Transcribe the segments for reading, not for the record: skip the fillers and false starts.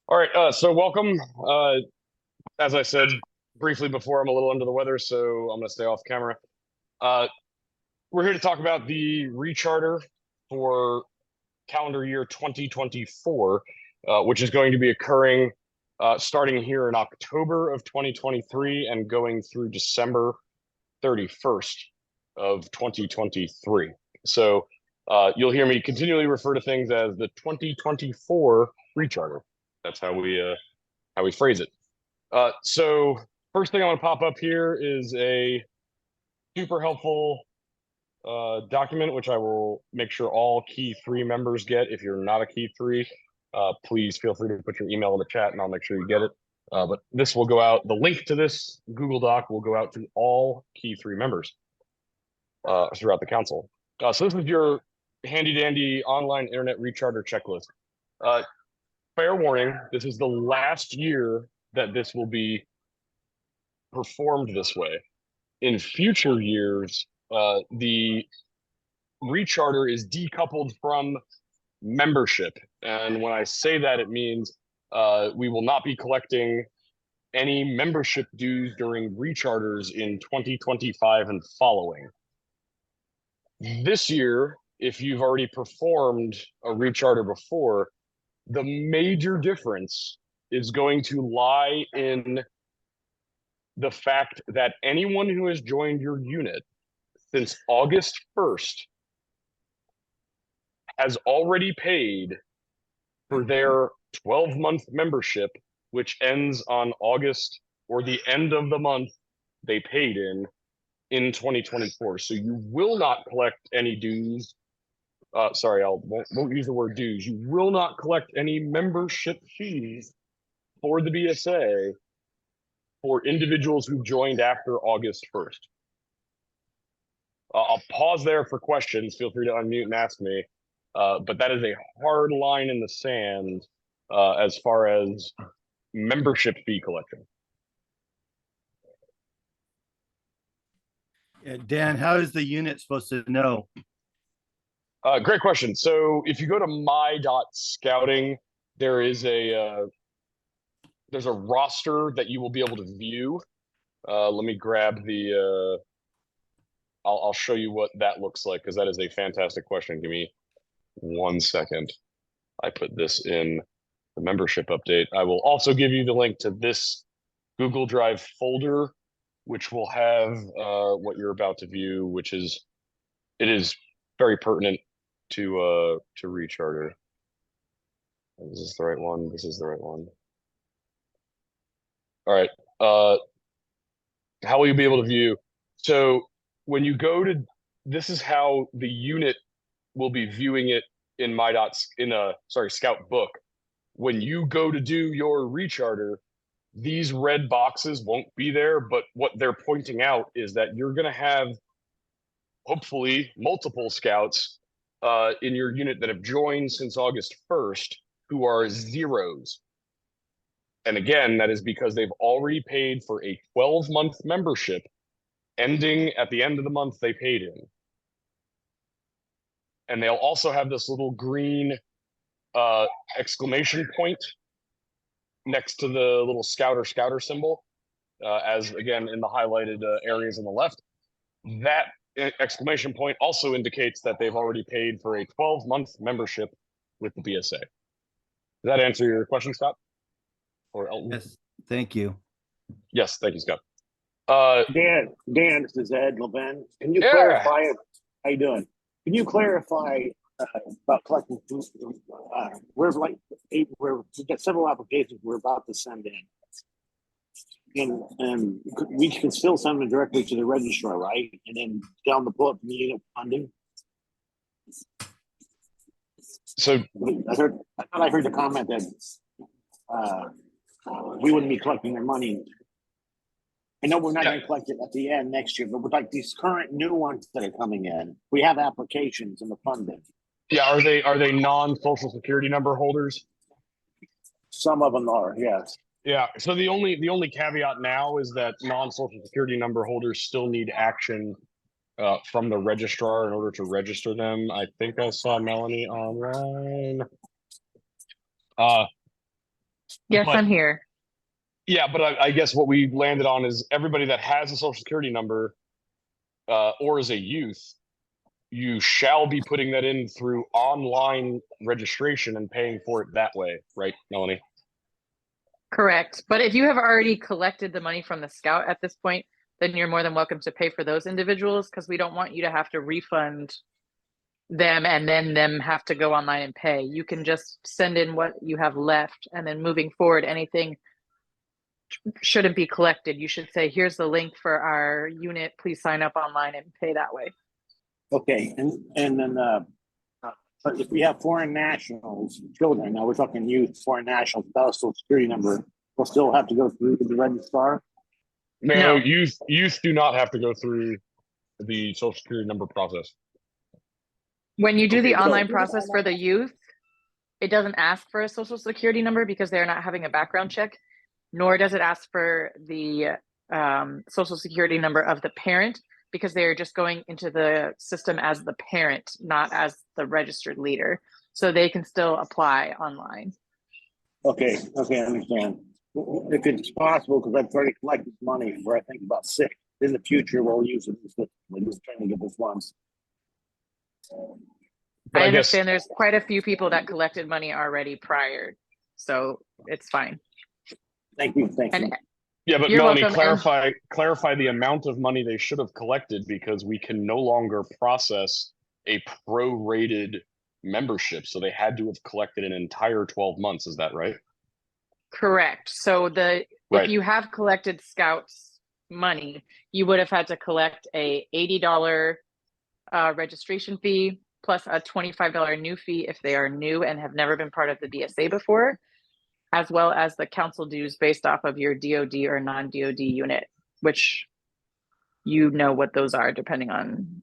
All right, so welcome. As I said briefly before, I'm a little under the weather, so I'm going to stay off camera. Uh, we're here to talk about the recharter for calendar year 2024, which is going to be occurring starting here in October of 2023 and going through December 31st of 2023. So you'll hear me continually refer to things as the 2024 recharter. That's how we phrase it. So first thing I want to pop up here is a super helpful document, which I will make sure all Key 3 members get. If you're not a Key 3, please feel free to put your email in the chat and I'll make sure you get it. But this will go out, the link to this Google Doc will go out to all Key 3 members throughout the council. So this is your handy dandy online internet recharter checklist. Fair warning, this is the last year that this will be performed this way. In future years, the recharter is decoupled from membership. And when I say that, it means we will not be collecting any membership dues during recharters in 2025 and following. This year, if you've already performed a recharter before, the major difference is going to lie in the fact that anyone who has joined your unit since August 1st has already paid for their 12-month membership, which ends on August or the end of the month they paid in 2024. So you will not collect any dues. Sorry, I won't use the word dues. You will not collect any membership fees for the BSA for individuals who joined after August 1st. I'll pause there for questions. Feel free to unmute and ask me. But that is a hard line in the sand as far as membership fee collection. Dan, how is the unit supposed to know? Great question. So if you go to my.scouting, there is there's a roster that you will be able to view. Let me grab the I'll show you what that looks like, because that is a fantastic question. Give me 1 second. I put this in the membership update. I will also give you the link to this Google Drive folder, which will have what you're about to view, it is very pertinent to recharter. Is this the right one? This is the right one. All right. How will you be able to view? So when you go to, this is how the unit will be viewing it in Scout book. When you go to do your recharter, these red boxes won't be there, but what they're pointing out is that you're going to have hopefully multiple scouts in your unit that have joined since August 1st who are zeros. And again, that is because they've already paid for a 12-month membership ending at the end of the month they paid in. And they'll also have this little green exclamation point next to the little scouter symbol, as again in the highlighted areas on the left. That exclamation point also indicates that they've already paid for a 12-month membership with the BSA. Does that answer your question, Scott? Or Elton? Yes, thank you. Yes, thank you, Scott. Dan, this is Ed Levin. Can you clarify? How you doing? Can you clarify about collecting food? We've got several applications we're about to send in, and we can still send them directly to the registrar, right? And then down the pull up the unit funding. So I thought I heard the comment that we wouldn't be collecting their money. I know we're not going to collect it at the end next year, but with like these current new ones that are coming in, we have applications in the funding. Yeah, are they non-social security number holders? Some of them are, yes. Yeah. So the only caveat now is that non-social security number holders still need action from the registrar in order to register them. I think I saw Melanie online. Yes, But I'm here. yeah, but I guess what we landed on is everybody that has a social security number or is a youth, you shall be putting that in through online registration and paying for it that way, right, Melanie? Correct. But if you have already collected the money from the scout at this point, then you're more than welcome to pay for those individuals, because we don't want you to have to refund them and then them have to go online and pay. You can just send in what you have left, and then moving forward, anything shouldn't be collected. You should say, here's the link for our unit. Please sign up online and pay that way. Okay, and then, but if we have foreign nationals, children, now we're talking youth, foreign nationals, without a social security number, we'll still have to go through the registrar? No, No. youth do not have to go through the social security number process. When you do the Okay, so- online process for the youth, it doesn't ask for a social security number because they're not having a background check, nor does it ask for the social security number of the parent, because they're just going into the system as the parent, not as the registered leader. So they can still apply online. Okay, I understand. If it's possible, because I've already collected money for, I think, about 6. In the future, we'll use it. We're just trying to get this once. But I I guess understand there's quite a few people that collected money already prior, so it's fine. Thank you. And yeah, but You're Melanie, welcome, clarify the amount of money they should have collected, because we can no longer process a prorated membership. So they had to have collected an entire 12 months. Is that right? correct. So Right. if you have collected Scouts money, you would have had to collect a $80 registration fee plus a $25 new fee if they are new and have never been part of the BSA before, as well as the council dues based off of your DOD or non-DOD unit, which you know what those are depending on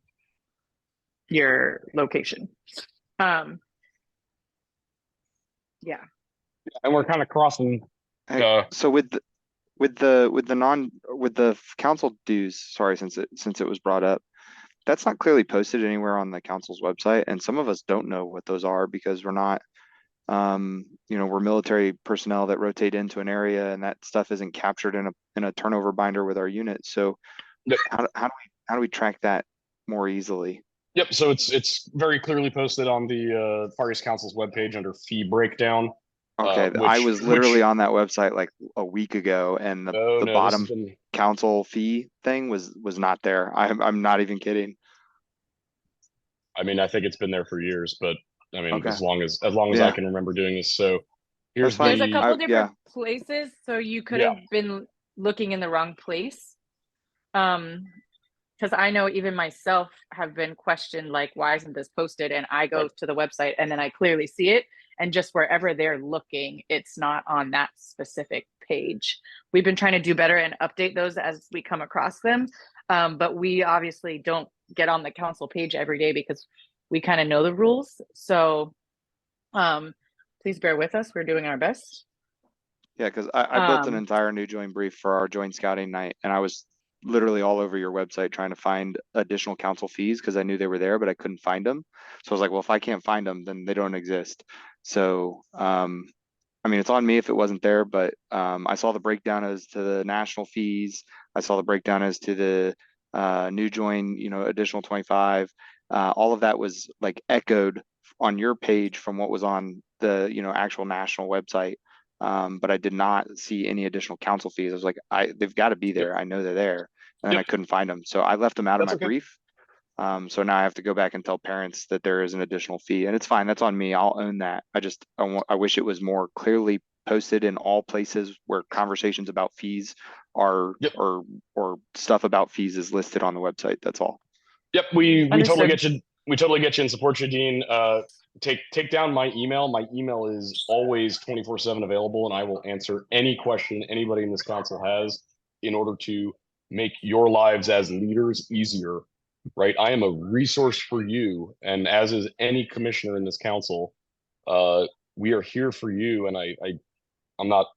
your location. Yeah. And we're kind of crossing. So with the council dues, sorry, since it was brought up, that's not clearly posted anywhere on the council's website, and some of us don't know what those are because we're not, we're military personnel that rotate into an area, and that stuff isn't captured in a turnover binder with our unit. So Yep. how do we track that more easily? Yep. So it's very clearly posted on the Far East Council's webpage under fee breakdown. Okay, I was literally on that website like a week ago, and the bottom council fee thing was not there. I'm not even kidding. I mean, I think it's been there for years, but I mean, Okay. as long as I can remember doing this. So here's There's a the, couple different places, so you could have been looking in the wrong place. Because I know even myself have been questioned, like, why isn't this posted? And I go to the website and then I clearly see it. And just wherever they're looking, it's not on that specific page. We've been trying to do better and update those as we come across them. But we obviously don't get on the council page every day because we kind of know the rules. So please bear with us. We're doing our best. Yeah, because I built an entire new join brief for our joint scouting night, and I was literally all over your website trying to find additional council fees because I knew they were there, but I couldn't find them. So I was like, well, if I can't find them, then they don't exist. So, I mean, it's on me if it wasn't there, but I saw the breakdown as to the national fees. I saw the breakdown as to the new join, additional 25. All of that was like echoed on your page from what was on the, actual national website. But I did not see any additional council fees. I was like, they've got to be there. I know they're there. And then I couldn't find them. So I left them out of my brief. So now I have to go back and tell parents that there is an additional fee, and it's fine. That's on me. I'll own that. I wish it was more clearly posted in all places where conversations about fees are, or stuff about fees is listed on the website. That's all. Yep. We totally get you. We totally get you and support you, Dean. Take down my email. My email is always 24/7 available, and I will answer any question anybody in this council has in order to make your lives as leaders easier. Right. I am a resource for you, and as is any commissioner in this council. We are here for you, and I'm not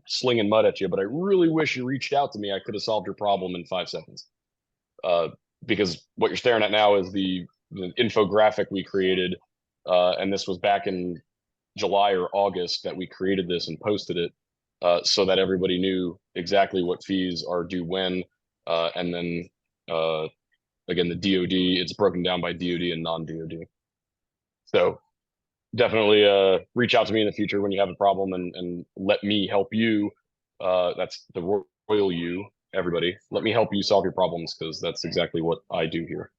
slinging mud at you, but I really wish you reached out to me. I could have solved your problem in 5 seconds. Because what you're staring at now is the infographic we created. And this was back in July or August that we created this and posted it. so that everybody knew exactly what fees are due when. And then again, the DoD, it's broken down by DoD and non-DoD. So definitely reach out to me in the future when you have a problem and let me help you. That's the royal you, everybody. Let me help you solve your problems, because that's exactly what I do here.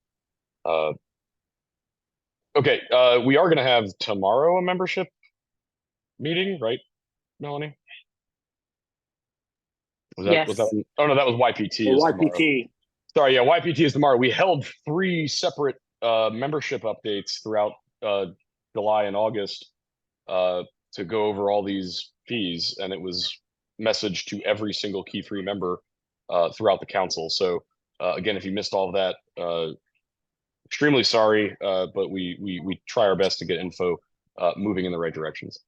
Okay, we are going to have tomorrow a membership meeting, right, Melanie? Was Yes. that? Oh no, that was YPT Or is tomorrow. YPT. Sorry, yeah, YPT is tomorrow. We held 3 separate membership updates throughout July and August to go over all these fees, and it was messaged to every single Key 3 member throughout the council. So again, if you missed all of that, extremely sorry, but we try our best to get info moving in the right directions.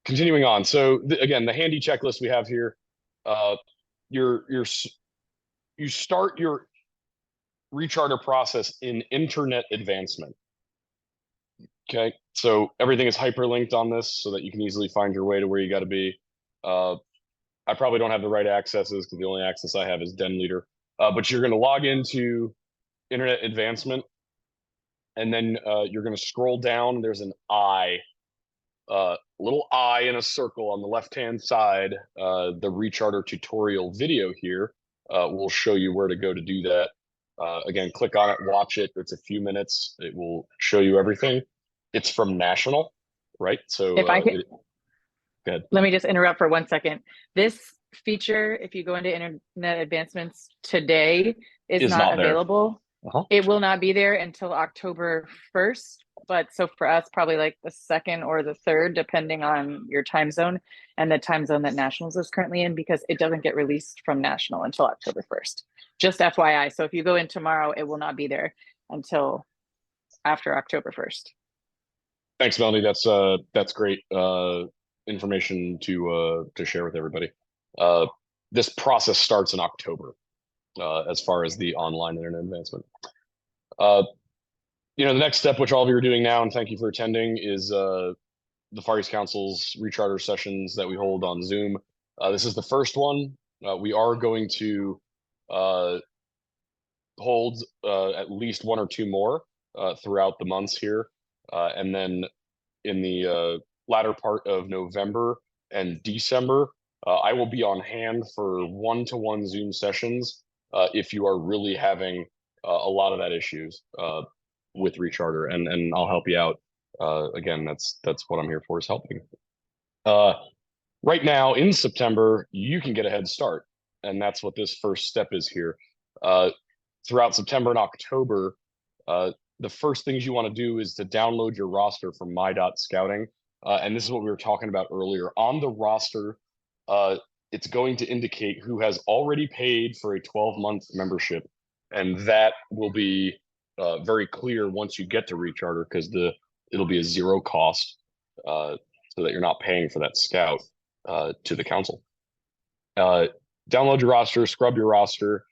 Continuing on, so again, the handy checklist we have here. You start your recharter process in internet advancement. Okay, so everything is hyperlinked on this so that you can easily find your way to where you got to be. I probably don't have the right accesses because the only access I have is Den Leader. But you're going to log into internet advancement, and then you're going to scroll down. There's an eye, little eye in a circle on the left-hand side. The recharter tutorial video here will show you where to go to do that. Again, click on it, watch it. It's a few minutes. It will show you everything. It's from National, right? So If I could, go ahead. let me just interrupt for 1 second. This feature, if you go into internet advancements today, is not available. It will not be there until October 1st. But so for us, probably like the 2nd or the 3rd, depending on your time zone and the time zone that Nationals is currently in, because it doesn't get released from National until October 1st. Just FYI. So if you go in tomorrow, it will not be there until after October 1st. Thanks, Melanie. That's great information to share with everybody. This process starts in October, as far as the online internet advancement. The next step, which all of you are doing now, and thank you for attending, is the Far East Council's recharter sessions that we hold on Zoom. This is the first one. We are going to hold at least 1 or 2 more throughout the months here. And then in the latter part of November and December, I will be on hand for 1-to-1 Zoom sessions if you are really having a lot of that issues with recharter, and I'll help you out. Again, that's what I'm here for, is helping. Right now in September, you can get a head start, and that's what this first step is here. Throughout September and October, the first things you want to do is to download your roster from my.scouting. And this is what we were talking about earlier. On the roster, it's going to indicate who has already paid for a 12-month membership. And that will be very clear once you get to recharter, because it'll be a 0 cost, so that you're not paying for that scout to the council. Download your roster, scrub your roster.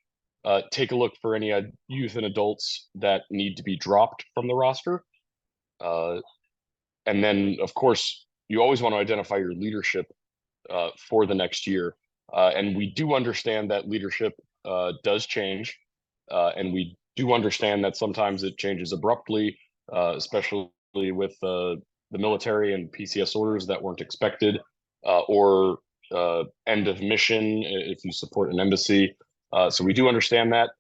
Take a look for any youth and adults that need to be dropped from the roster. And then, of course, you always want to identify your leadership for the next year. And we do understand that leadership does change. And we do understand that sometimes it changes abruptly, especially with the military and PCS orders that weren't expected, or end of mission if you support an embassy. So we do understand that.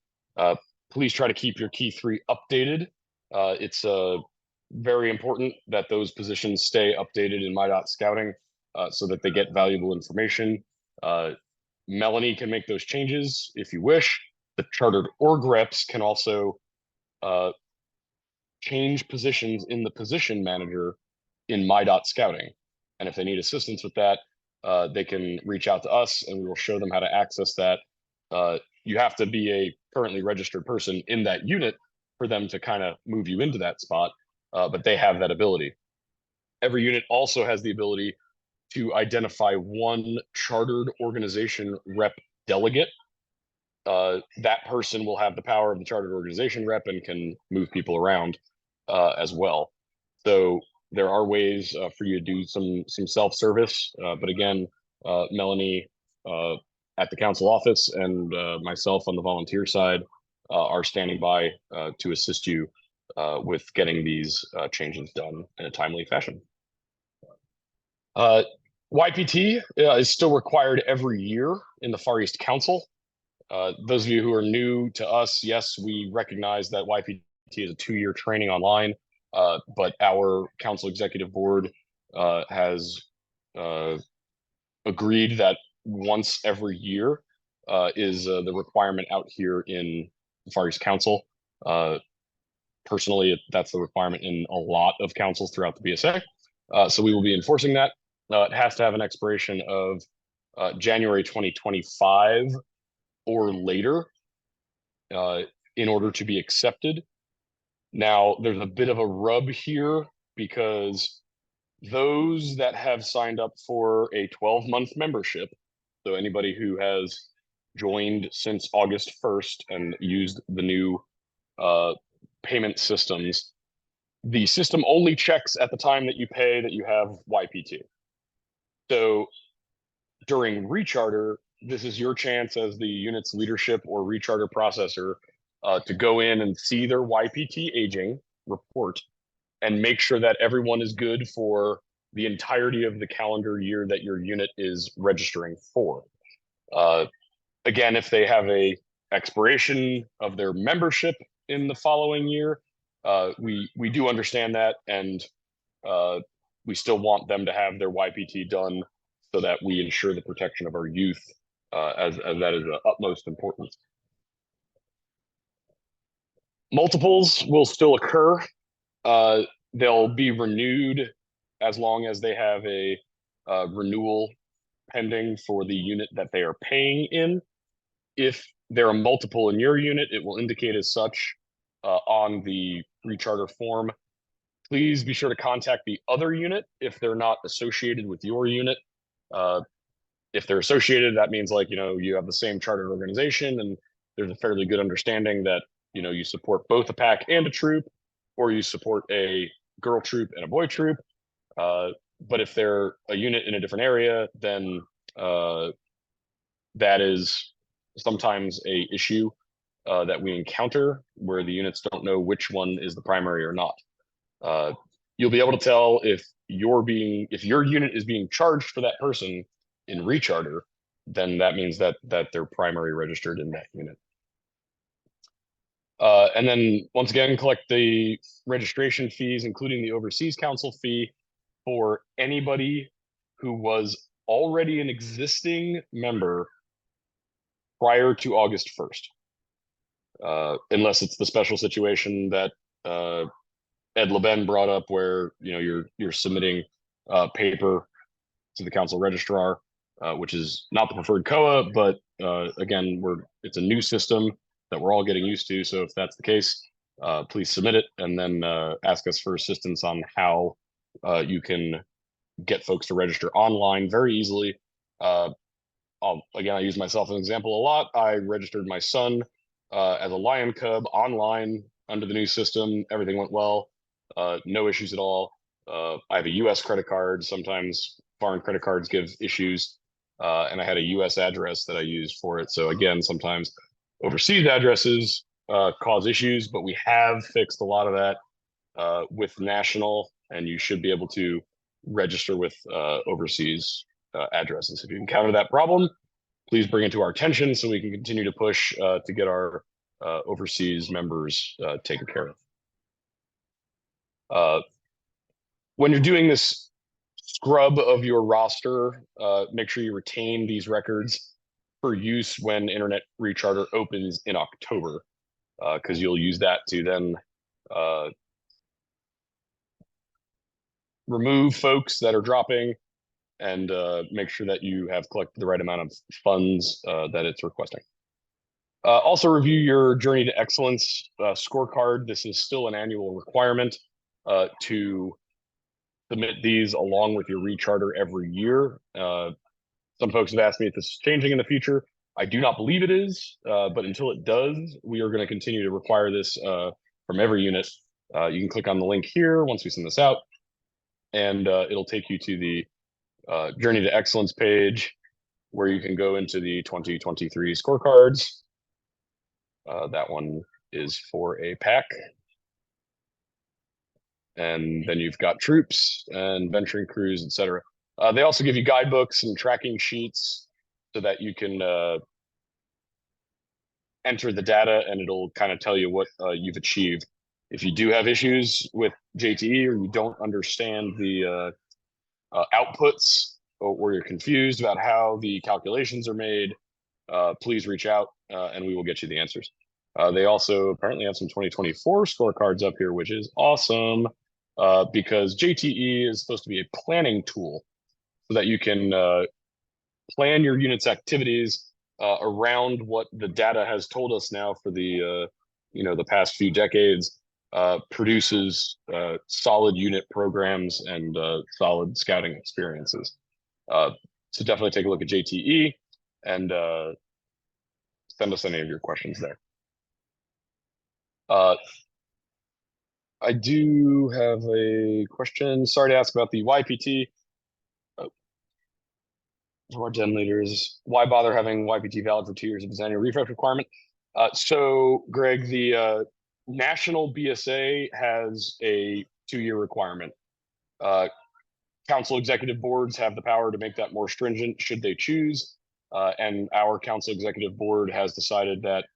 Please try to keep your Key 3 updated. It's very important that those positions stay updated in my.scouting so that they get valuable information. Melanie can make those changes if you wish. The chartered org reps can also change positions in the position manager in my.scouting. And if they need assistance with that, they can reach out to us and we will show them how to access that. You have to be a currently registered person in that unit for them to kind of move you into that spot, but they have that ability. Every unit also has the ability to identify 1 chartered organization rep delegate. That person will have the power of the chartered organization rep and can move people around as well. So there are ways for you to do some self-service, but again, Melanie at the council office and myself on the volunteer side are standing by to assist you with getting these changes done in a timely fashion. YPT is still required every year in the Far East Council. Those of you who are new to us, yes, we recognize that YPT is a 2-year training online, but our council executive board has agreed that once every year is the requirement out here in the Far East Council. Personally, that's the requirement in a lot of councils throughout the BSA. So we will be enforcing that. It has to have an expiration of January 2025 or later in order to be accepted. Now, there's a bit of a rub here because those that have signed up for a 12-month membership, so anybody who has joined since August 1st and used the new payment systems, the system only checks at the time that you pay that you have YPT. So during Recharter, this is your chance as the unit's leadership or Recharter processor to go in and see their YPT aging report and make sure that everyone is good for the entirety of the calendar year that your unit is registering for. Again, if they have a expiration of their membership in the following year, we do understand that, and we still want them to have their YPT done so that we ensure the protection of our youth, as that is of utmost importance. Multiples will still occur. They'll be renewed as long as they have a renewal pending for the unit that they are paying in. If there are multiple in your unit, it will indicate as such on the Recharter form. Please be sure to contact the other unit if they're not associated with your unit. If they're associated, that means, like, you have the same chartered organization and there's a fairly good understanding that, you support both a pack and a troop, or you support a girl troop and a boy troop. But if they're a unit in a different area, then that is sometimes a issue that we encounter where the units don't know which one is the primary or not. You'll be able to tell if your unit is being charged for that person in Recharter, then that means that they're primary registered in that unit. And then once again, collect the registration fees, including the Overseas Council fee, for anybody who was already an existing member prior to August 1st. Unless it's the special situation that Ed LeBen brought up, where you're submitting paper to the council registrar, which is not the preferred COA, but again, it's a new system that we're all getting used to. So if that's the case, please submit it and then ask us for assistance on how you can get folks to register online very easily. Again, I use myself as an example a lot. I registered my son as a lion cub online under the new system. Everything went well. No issues at all. I have a US credit card. Sometimes foreign credit cards give issues. And I had a US address that I used for it. So again, sometimes overseas addresses cause issues, but we have fixed a lot of that with national, and you should be able to register with overseas addresses. If you encounter that problem, please bring it to our attention so we can continue to push to get our overseas members taken care of. When you're doing this scrub of your roster, make sure you retain these records for use when Internet Recharter opens in October, because you'll use that to then remove folks that are dropping and make sure that you have collected the right amount of funds that it's requesting. Also review your Journey to Excellence scorecard. This is still an annual requirement to submit these along with your Recharter every year. Some folks have asked me if this is changing in the future. I do not believe it is, but until it does, we are going to continue to require this from every unit. You can click on the link here once we send this out. and it'll take you to the Journey to Excellence page, where you can go into the 2023 scorecards. That one is for a pack. And then you've got troops and venturing crews, etc. They also give you guidebooks and tracking sheets so that you can enter the data, and it'll kind of tell you what you've achieved. If you do have issues with JTE, or you don't understand the outputs, or you're confused about how the calculations are made, please reach out and we will get you the answers. They also apparently have some 2024 scorecards up here, which is awesome, because JTE is supposed to be a planning tool so that you can plan your unit's activities around what the data has told us now for the the past few decades, produces solid unit programs and solid scouting experiences. So definitely take a look at JTE and send us any of your questions there. I do have a question. Sorry to ask about the YPT. For our gen leaders, why bother having YPT valid for 2 years if it's annual refresh requirement? So, Greg, the national BSA has a 2-year requirement. Council executive boards have the power to make that more stringent should they choose. And our council executive board has decided that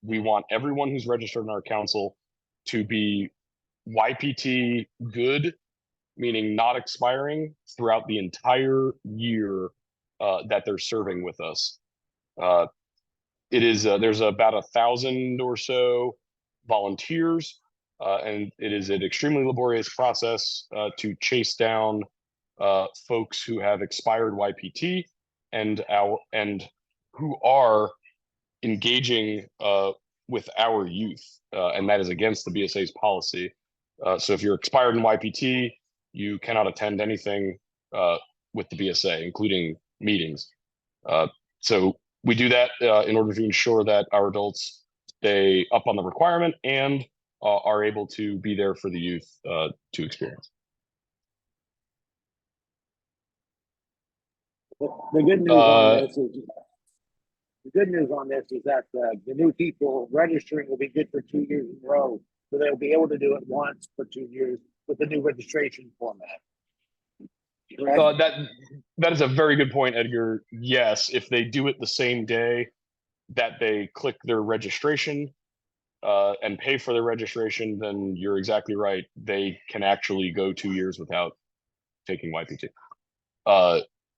we want everyone who's registered in our council to be YPT good, meaning not expiring, throughout the entire year that they're serving with us. It is there's about 1,000 or so volunteers, and it is an extremely laborious process to chase down folks who have expired YPT and who are engaging with our youth, and that is against the BSA's policy. So if you're expired in YPT, you cannot attend anything with the BSA, including meetings. So we do that in order to ensure that our adults stay up on the requirement and are able to be there for the youth to experience. The good news on this is that the new people registering will be good for 2 years in a row, so they'll be able to do it once for 2 years with the new registration format. That is a very good point, Edgar. Yes, if they do it the same day that they click their registration and pay for their registration, then you're exactly right. They can actually go 2 years without taking YPT.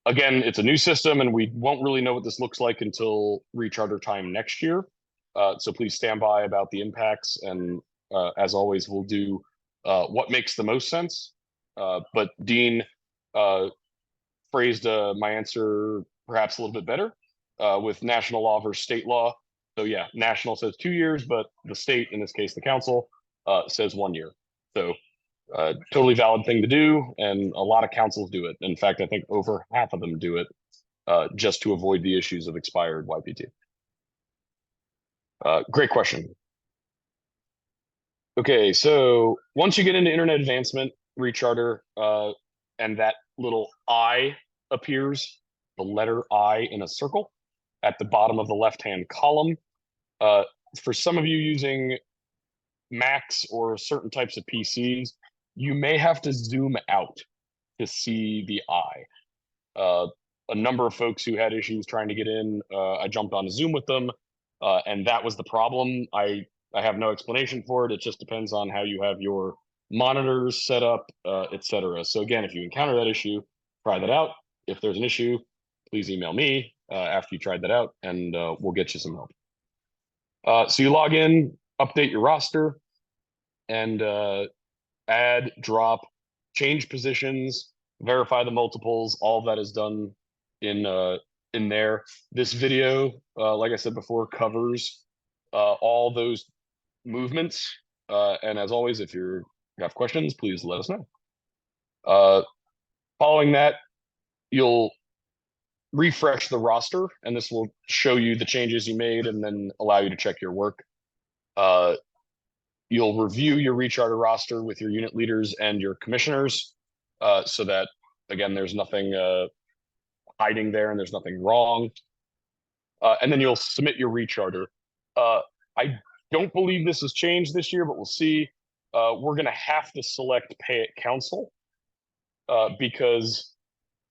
Again, it's a new system, and we won't really know what this looks like until recharter time next year. So please stand by about the impacts, and as always, we'll do what makes the most sense. But Dean phrased my answer perhaps a little bit better with national law versus state law. So yeah, national says 2 years, but the state, in this case the council, says 1 year. So totally valid thing to do, and a lot of councils do it. In fact, I think over half of them do it just to avoid the issues of expired YPT. Great question. Okay, so once you get into internet advancement, recharter, and that little I appears, the letter I in a circle at the bottom of the left-hand column. For some of you using Macs or certain types of PCs, you may have to zoom out to see the I. A number of folks who had issues trying to get in, I jumped on Zoom with them, and that was the problem. I have no explanation for it. It just depends on how you have your monitors set up, etc. So again, if you encounter that issue, try that out. If there's an issue, please email me after you tried that out, and we'll get you some help. So you log in, update your roster, and add, drop, change positions, verify the multiples. All that is done in there. This video, like I said before, covers all those movements. And as always, if you have questions, please let us know. Following that, you'll refresh the roster, and this will show you the changes you made and then allow you to check your work. You'll review your recharter roster with your unit leaders and your commissioners so that, again, there's nothing hiding there and there's nothing wrong. And then you'll submit your recharter. I don't believe this has changed this year, but we'll see. We're going to have to select pay at council because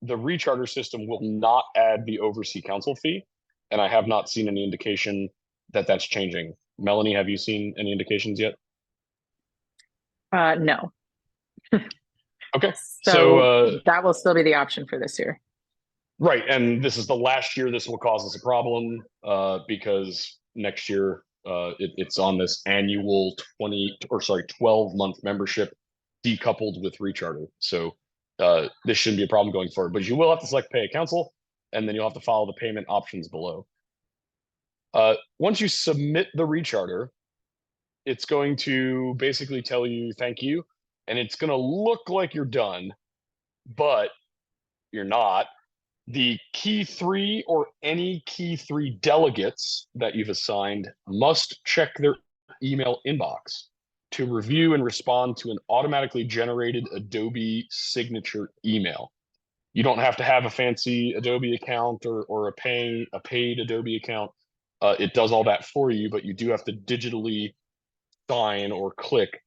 the recharter system will not add the oversee council fee. And I have not seen any indication that that's changing. Melanie, have you seen any indications yet? No. Okay. So that will still be the option for this year. Right. And this is the last year this will cause us a problem because next year it's on this annual 12-month membership decoupled with recharter. So this shouldn't be a problem going forward, but you will have to select pay at council, and then you'll have to follow the payment options below. Once you submit the recharter, it's going to basically tell you thank you, and it's going to look like you're done, but you're not. The key 3 or any key 3 delegates that you've assigned must check their email inbox to review and respond to an automatically generated Adobe signature email. You don't have to have a fancy Adobe account or a paid Adobe account. It does all that for you, but you do have to digitally sign or click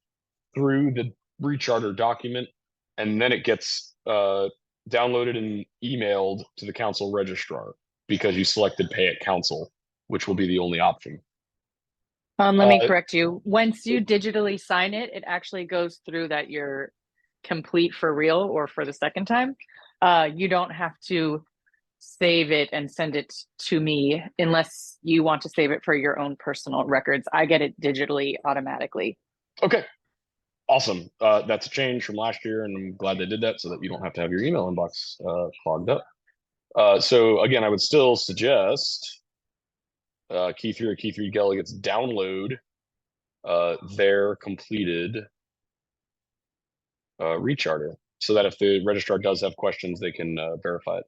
through the recharter document, and then it gets downloaded and emailed to the council registrar because you selected pay at council, which will be the only option. Let me correct you. Once you digitally sign it, it actually goes through that you're complete for real or for the second time. You don't have to save it and send it to me unless you want to save it for your own personal records. I get it digitally automatically. Okay. Awesome. That's a change from last year, and I'm glad they did that so that you don't have to have your email inbox clogged up. So again, I would still suggest key 3 or key 3 delegates download their completed recharter so that if the registrar does have questions, they can verify it.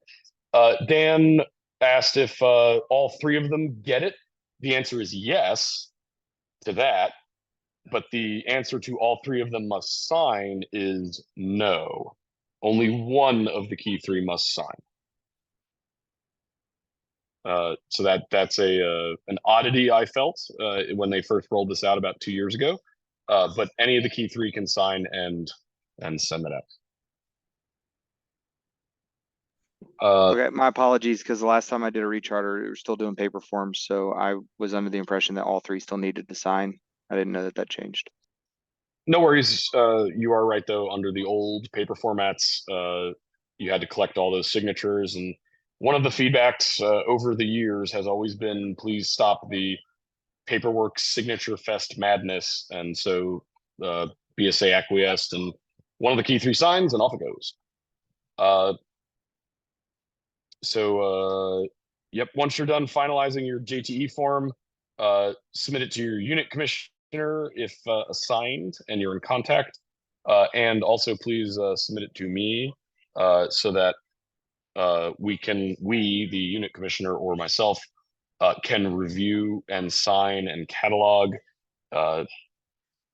Dan asked if all 3 of them get it. The answer is yes to that, but the answer to all 3 of them must sign is no. Only one of the key 3 must sign. So that's an oddity I felt when they first rolled this out about 2 years ago. But any of the key 3 can sign and send it out. Okay, my apologies, because the last time I did a recharter, we were still doing paper forms, so I was under the impression that all 3 still needed to sign. I didn't know that changed. No worries. You are right, though. Under the old paper formats, you had to collect all those signatures. And one of the feedbacks over the years has always been, please stop the paperwork signature fest madness. And so BSA acquiesced, and one of the key 3 signs, and off it goes. Yep, once you're done finalizing your JTE form, submit it to your unit commissioner if assigned and you're in contact. And also please submit it to me so that we, the unit commissioner or myself, can review and sign and catalog.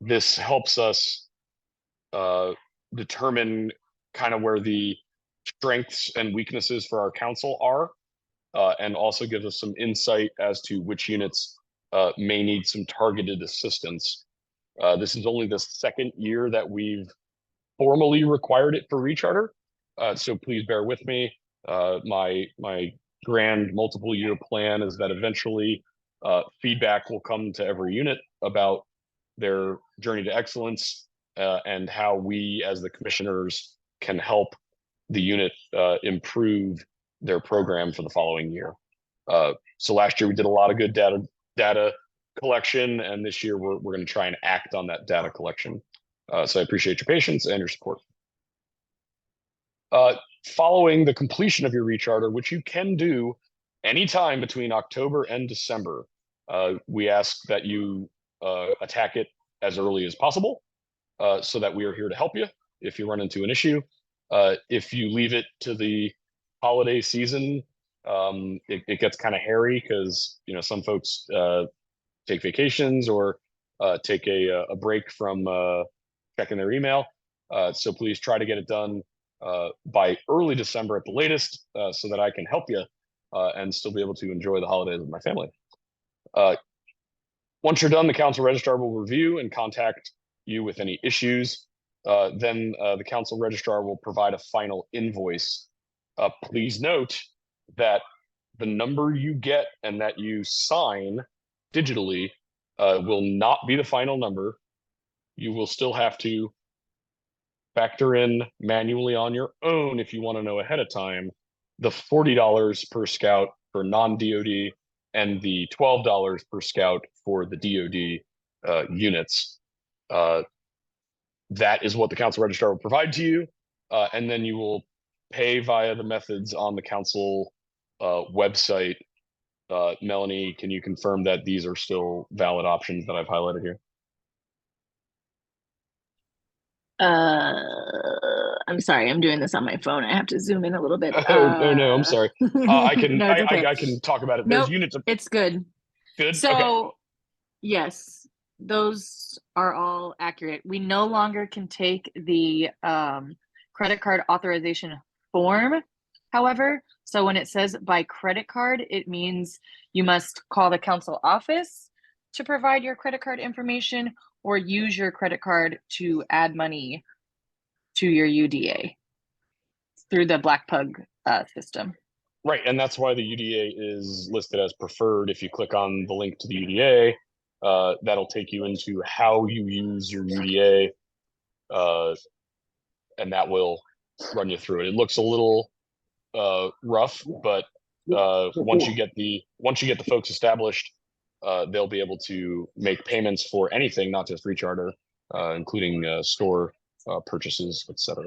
This helps us determine kind of where the strengths and weaknesses for our council are, and also gives us some insight as to which units may need some targeted assistance. This is only the 2nd year that we've formally required it for recharter, so please bear with me. My grand multiple year plan is that eventually feedback will come to every unit about their journey to excellence and how we as the commissioners can help the unit improve their program for the following year. So last year we did a lot of good data collection, and this year we're going to try and act on that data collection. So I appreciate your patience and your support. Following the completion of your recharter, which you can do anytime between October and December, we ask that you attack it as early as possible so that we are here to help you if you run into an issue. If you leave it to the holiday season, it gets kind of hairy because some folks take vacations or take a break from checking their email. So please try to get it done by early December at the latest, so that I can help you and still be able to enjoy the holidays with my family. Once you're done, the council registrar will review and contact you with any issues. Then the council registrar will provide a final invoice. Please note that the number you get and that you sign digitally will not be the final number. You will still have to factor in manually on your own, if you want to know ahead of time, the $40 per scout for non-DoD and the $12 per scout for the DoD units. That is what the council registrar will provide to you, and then you will pay via the methods on the council website. Melanie, can you confirm that these are still valid options that I've highlighted here? I'm sorry, I'm doing this on my phone. I have to zoom in a little bit. Oh no, I'm sorry. I can No, it's okay. I can talk about it. There's Nope, units of it's good. good. So, Okay. yes, those are all accurate. We no longer can take the credit card authorization form, however. So when it says by credit card, it means you must call the council office to provide your credit card information or use your credit card to add money to your UDA through the Black Pug system. Right, and that's why the UDA is listed as preferred. If you click on the link to the UDA, that'll take you into how you use your UDA, and that will run you through it. It looks a little rough, but once you get the folks established, they'll be able to make payments for anything, not just Recharter, including store purchases, etc.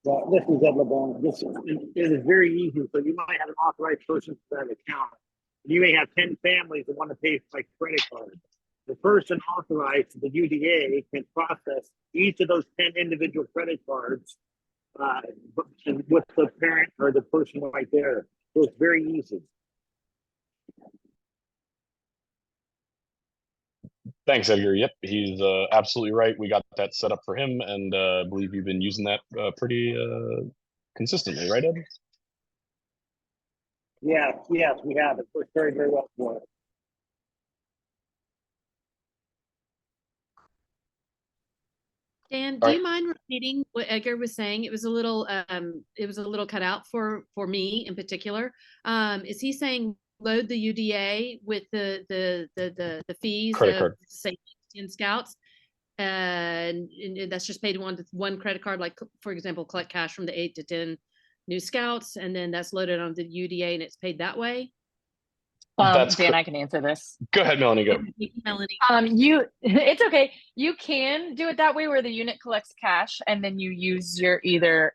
Well, this is Ed LeBon. It is very easy. So you might have an authorized person for that account. You may have 10 families that want to pay by credit card. The person authorized, the UDA, can process each of those 10 individual credit cards with the parent or the person right there. So it's very easy. Thanks, Edgar. Yep, he's absolutely right. We got that set up for him, and I believe you've been using that pretty consistently, right, Ed? Yes, we have. It works very, very well for us. Dan, do you mind repeating what Edgar was saying? It was a little cut out for me in particular. Is he saying load the UDA with the fees Credit of card. say 10 scouts, and that's just paid one credit card, like for example, collect cash from the 8 to 10 new scouts, and then that's loaded on the UDA and it's paid that way? Dan, I can answer this. Go ahead, Melanie, go. Melanie. It's okay. You can do it that way where the unit collects cash and then you use your either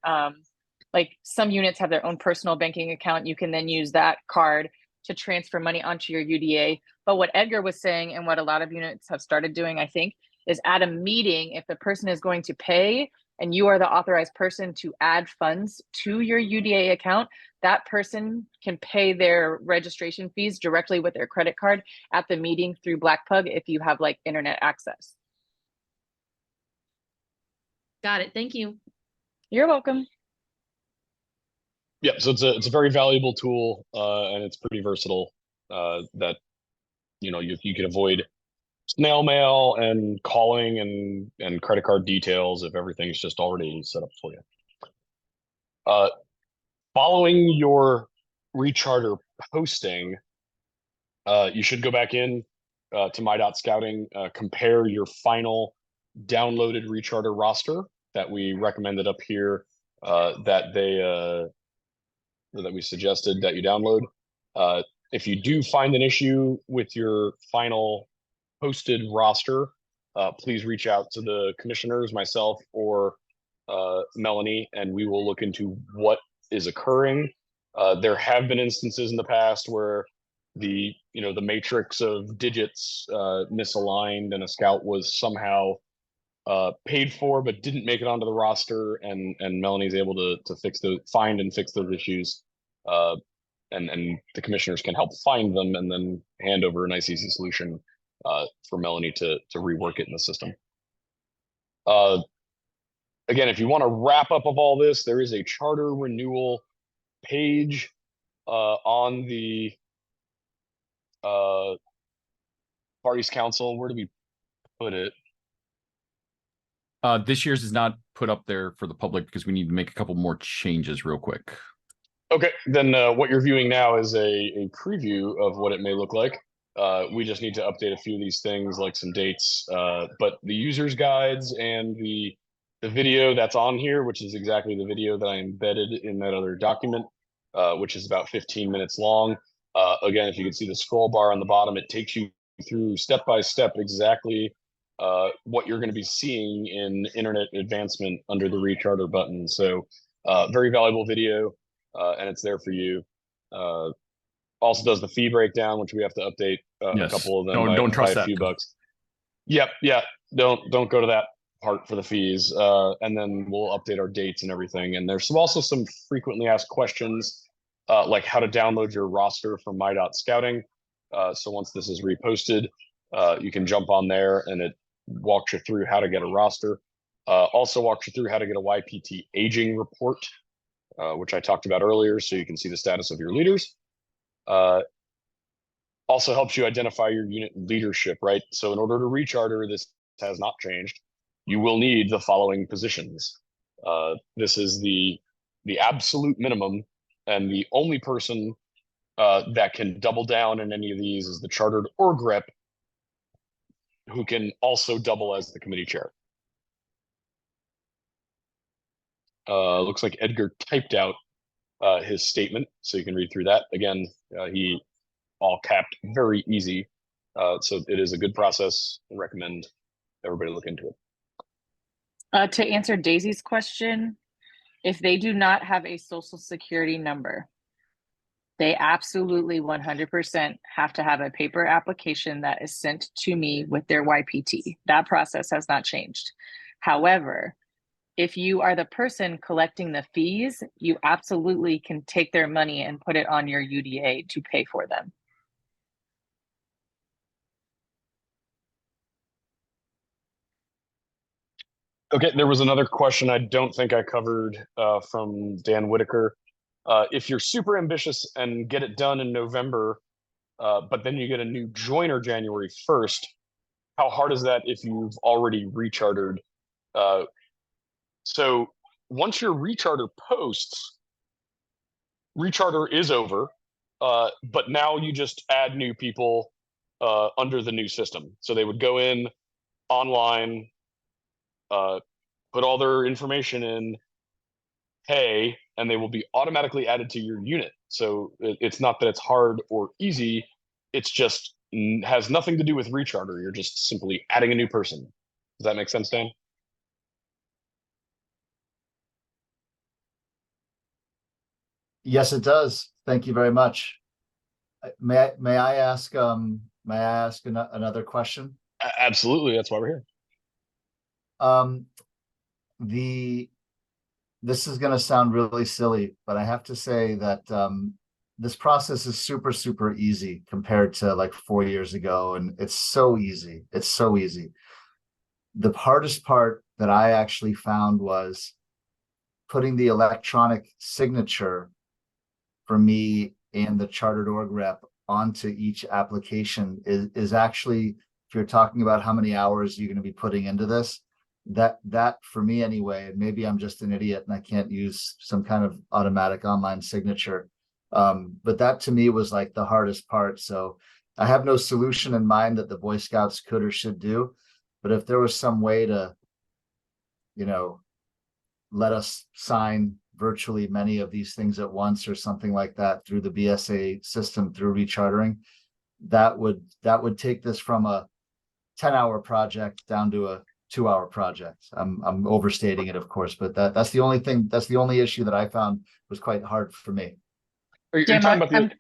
like some units have their own personal banking account. You can then use that card to transfer money onto your UDA. But what Edgar was saying, and what a lot of units have started doing, I think, is at a meeting, if the person is going to pay and you are the authorized person to add funds to your UDA account, that person can pay their registration fees directly with their credit card at the meeting through Black Pug if you have like internet access. Got it. Thank you. You're welcome. Yeah, so it's a very valuable tool, and it's pretty versatile. That you can avoid snail mail and calling and credit card details if everything's just already set up for you. Following your Recharter posting, you should go back in to my.scouting, compare your final downloaded Recharter roster that we recommended up here, that we suggested that you download. If you do find an issue with your final posted roster, please reach out to the commissioners, myself, or Melanie, and we will look into what is occurring. There have been instances in the past where the matrix of digits misaligned and a scout was somehow paid for but didn't make it onto the roster, and Melanie's able to find and fix those issues, and the commissioners can help find them and then hand over a nice easy solution for Melanie to rework it in the system. again, if you want a wrap up of all this, there is a charter renewal page on the Parties Council. Where do we put it? This year's is not put up there for the public because we need to make a couple more changes real quick. Okay, then what you're viewing now is a preview of what it may look like. We just need to update a few of these things, like some dates. But the user's guides and the video that's on here, which is exactly the video that I embedded in that other document, which is about 15 minutes long. Again, if you can see the scroll bar on the bottom, it takes you through step by step exactly what you're going to be seeing in internet advancement under the Recharter button. So very valuable video. And it's there for you. Also does the fee breakdown, which we have to update a couple of them don't trust by a that. few bucks. Yep, yeah. Don't go to that part for the fees. And then we'll update our dates and everything. And there's also some frequently asked questions, like how to download your roster from my.scouting. So once this is reposted, you can jump on there and it walks you through how to get a roster. Also walks you through how to get a YPT aging report, which I talked about earlier, so you can see the status of your leaders. Also helps you identify your unit leadership, right? So in order to recharter, this has not changed. You will need the following positions. This is the absolute minimum, and the only person that can double down in any of these is the chartered org rep, who can also double as the committee chair. Looks like Edgar typed out his statement, so you can read through that. Again, he all capped, very easy. So it is a good process. I recommend everybody look into it. To answer Daisy's question, if they do not have a social security number, they absolutely 100% have to have a paper application that is sent to me with their YPT. That process has not changed. However, if you are the person collecting the fees, you absolutely can take their money and put it on your UDA to pay for them. Okay, there was another question I don't think I covered from Dan Whitaker. If you're super ambitious and get it done in November, but then you get a new joiner January 1st, how hard is that if you've already rechartered? So once your recharter posts, recharter is over, but now you just add new people under the new system. So they would go in online, put all their information in, pay, and they will be automatically added to your unit. So it's not that it's hard or easy. It's just has nothing to do with recharter. You're just simply adding a new person. Does that make sense, Dan? Yes, it does. Thank you very much. May I ask another question? Absolutely. That's why we're here. This is going to sound really silly, but I have to say that this process is super easy compared to like 4 years ago, and it's so easy. It's so easy. The hardest part that I actually found was putting the electronic signature for me and the chartered org rep onto each application is actually, if you're talking about how many hours you're going to be putting into this, that for me anyway, and maybe I'm just an idiot and I can't use some kind of automatic online signature. But that to me was like the hardest part. So I have no solution in mind that the Boy Scouts could or should do, but if there was some way to, let us sign virtually many of these things at once or something like that through the BSA system through rechartering, that would take this from a 10-hour project down to a 2-hour project. I'm overstating it, of course, but that's the only thing. That's the only issue that I found was quite hard for me. Are you talking about the?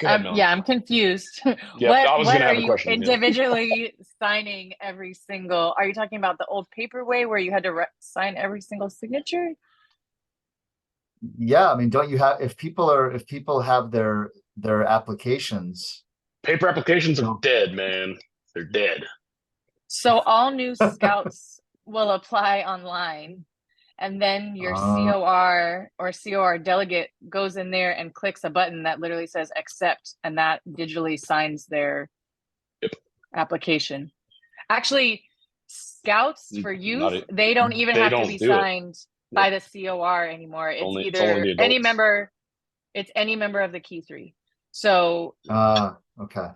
I'm confused. Yeah, I was what gonna are have a you question. individually signing every single? Are you talking about the old paper way where you had to sign every single signature? Yeah, I mean, don't you have, if people have their applications, Paper applications are dead, man. They're dead. So all new scouts will apply online, and then your Ah. COR or COR delegate goes in there and clicks a button that literally says accept, and that digitally signs their application. Actually, scouts for Not youth, it- they don't even they have to don't be do it. signed by the COR anymore. It's Only either the any adults. member, it's any member of the key three. So Okay.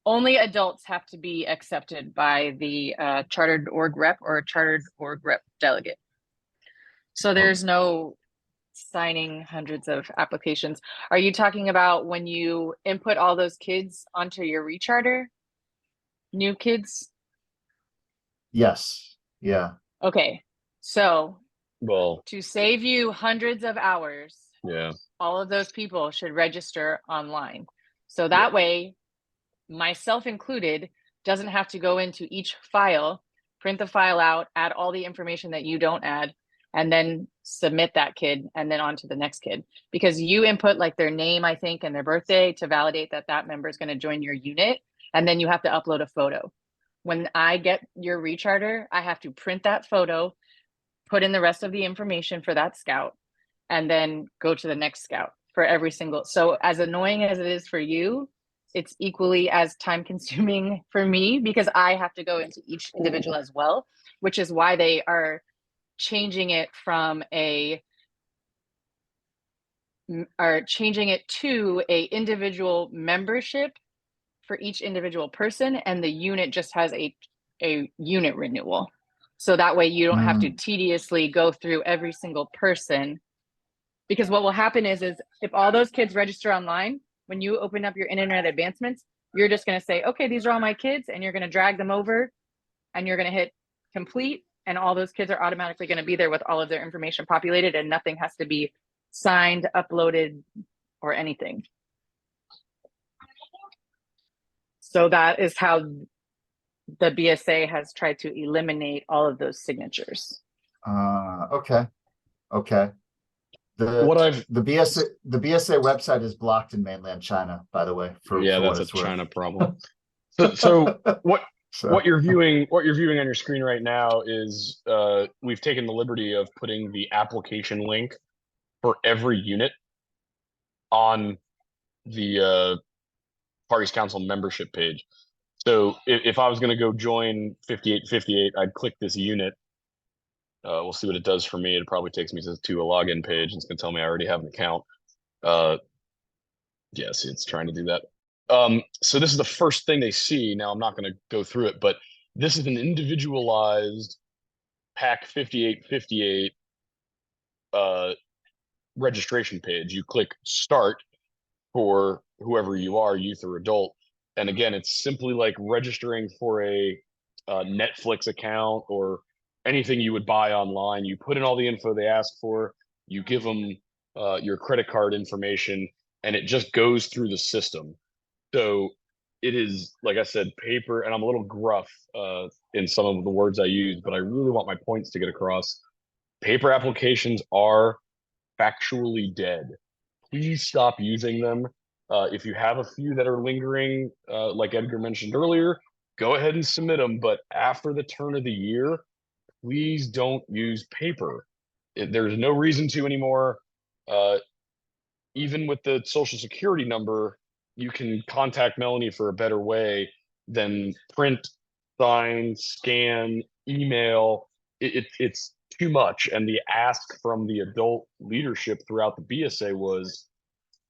only adults have to be accepted by the chartered org rep or a chartered org rep delegate. So there's no signing hundreds of applications. Are you talking about when you input all those kids onto your recharter? New kids? Yes. Yeah. Okay. So Well, to save you hundreds of hours, yeah. all of those people should register online. So that way, myself included, doesn't have to go into each file, print the file out, add all the information that you don't add, and then submit that kid and then on to the next kid. Because you input like their name, I think, and their birthday to validate that that member is going to join your unit. And then you have to upload a photo. When I get your recharter, I have to print that photo, put in the rest of the information for that scout, and then go to the next scout for every single. So as annoying as it is for you, it's equally as time consuming for me because I have to go into each individual as well, which is why they are changing it from to a individual membership for each individual person, and the unit just has a unit renewal. So that way you don't have to tediously go through every single person, because what will happen is if all those kids register online, when you open up your internet advancements, you're just going to say, okay, these are all my kids, and you're going to drag them over and you're going to hit complete, and all those kids are automatically going to be there with all of their information populated, and nothing has to be signed, uploaded, or anything. So that is how the BSA has tried to eliminate all of those signatures. Okay. Okay. The BSA website is blocked in mainland China, by the way. For That's what a it's worth. China problem. So what you're viewing on your screen right now is we've taken the liberty of putting the application link for every unit on the Parties Council membership page. So if I was going to go join 5858, I'd click this unit. We'll see what it does for me. It probably takes me to a login page. It's going to tell me I already have an account. Yes, it's trying to do that. So this is the first thing they see. Now I'm not going to go through it, but this is an individualized PAC 5858 registration page. You click start for whoever you are, youth or adult. And again, it's simply like registering for a Netflix account or anything you would buy online. You put in all the info they ask for, you give them your credit card information, and it just goes through the system. So it is, like I said, paper, and I'm a little gruff in some of the words I use, but I really want my points to get across. Paper applications are factually dead. Please stop using them. If you have a few that are lingering, like Edgar mentioned earlier, go ahead and submit them. But after the turn of the year, please don't use paper. There's no reason to anymore. Even with the Social Security number, you can contact Melanie for a better way than print, sign, scan, email. It's too much. And the ask from the adult leadership throughout the BSA was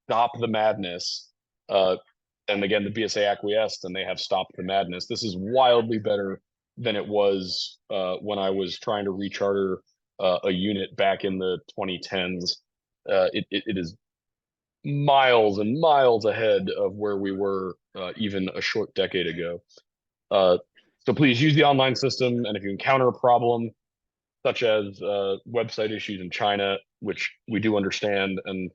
stop the madness. And again, the BSA acquiesced and they have stopped the madness. This is wildly better than it was when I was trying to recharter a unit back in the 2010s. It is miles and miles ahead of where we were even a short decade ago. So please use the online system. And if you encounter a problem, such as website issues in China, which we do understand, and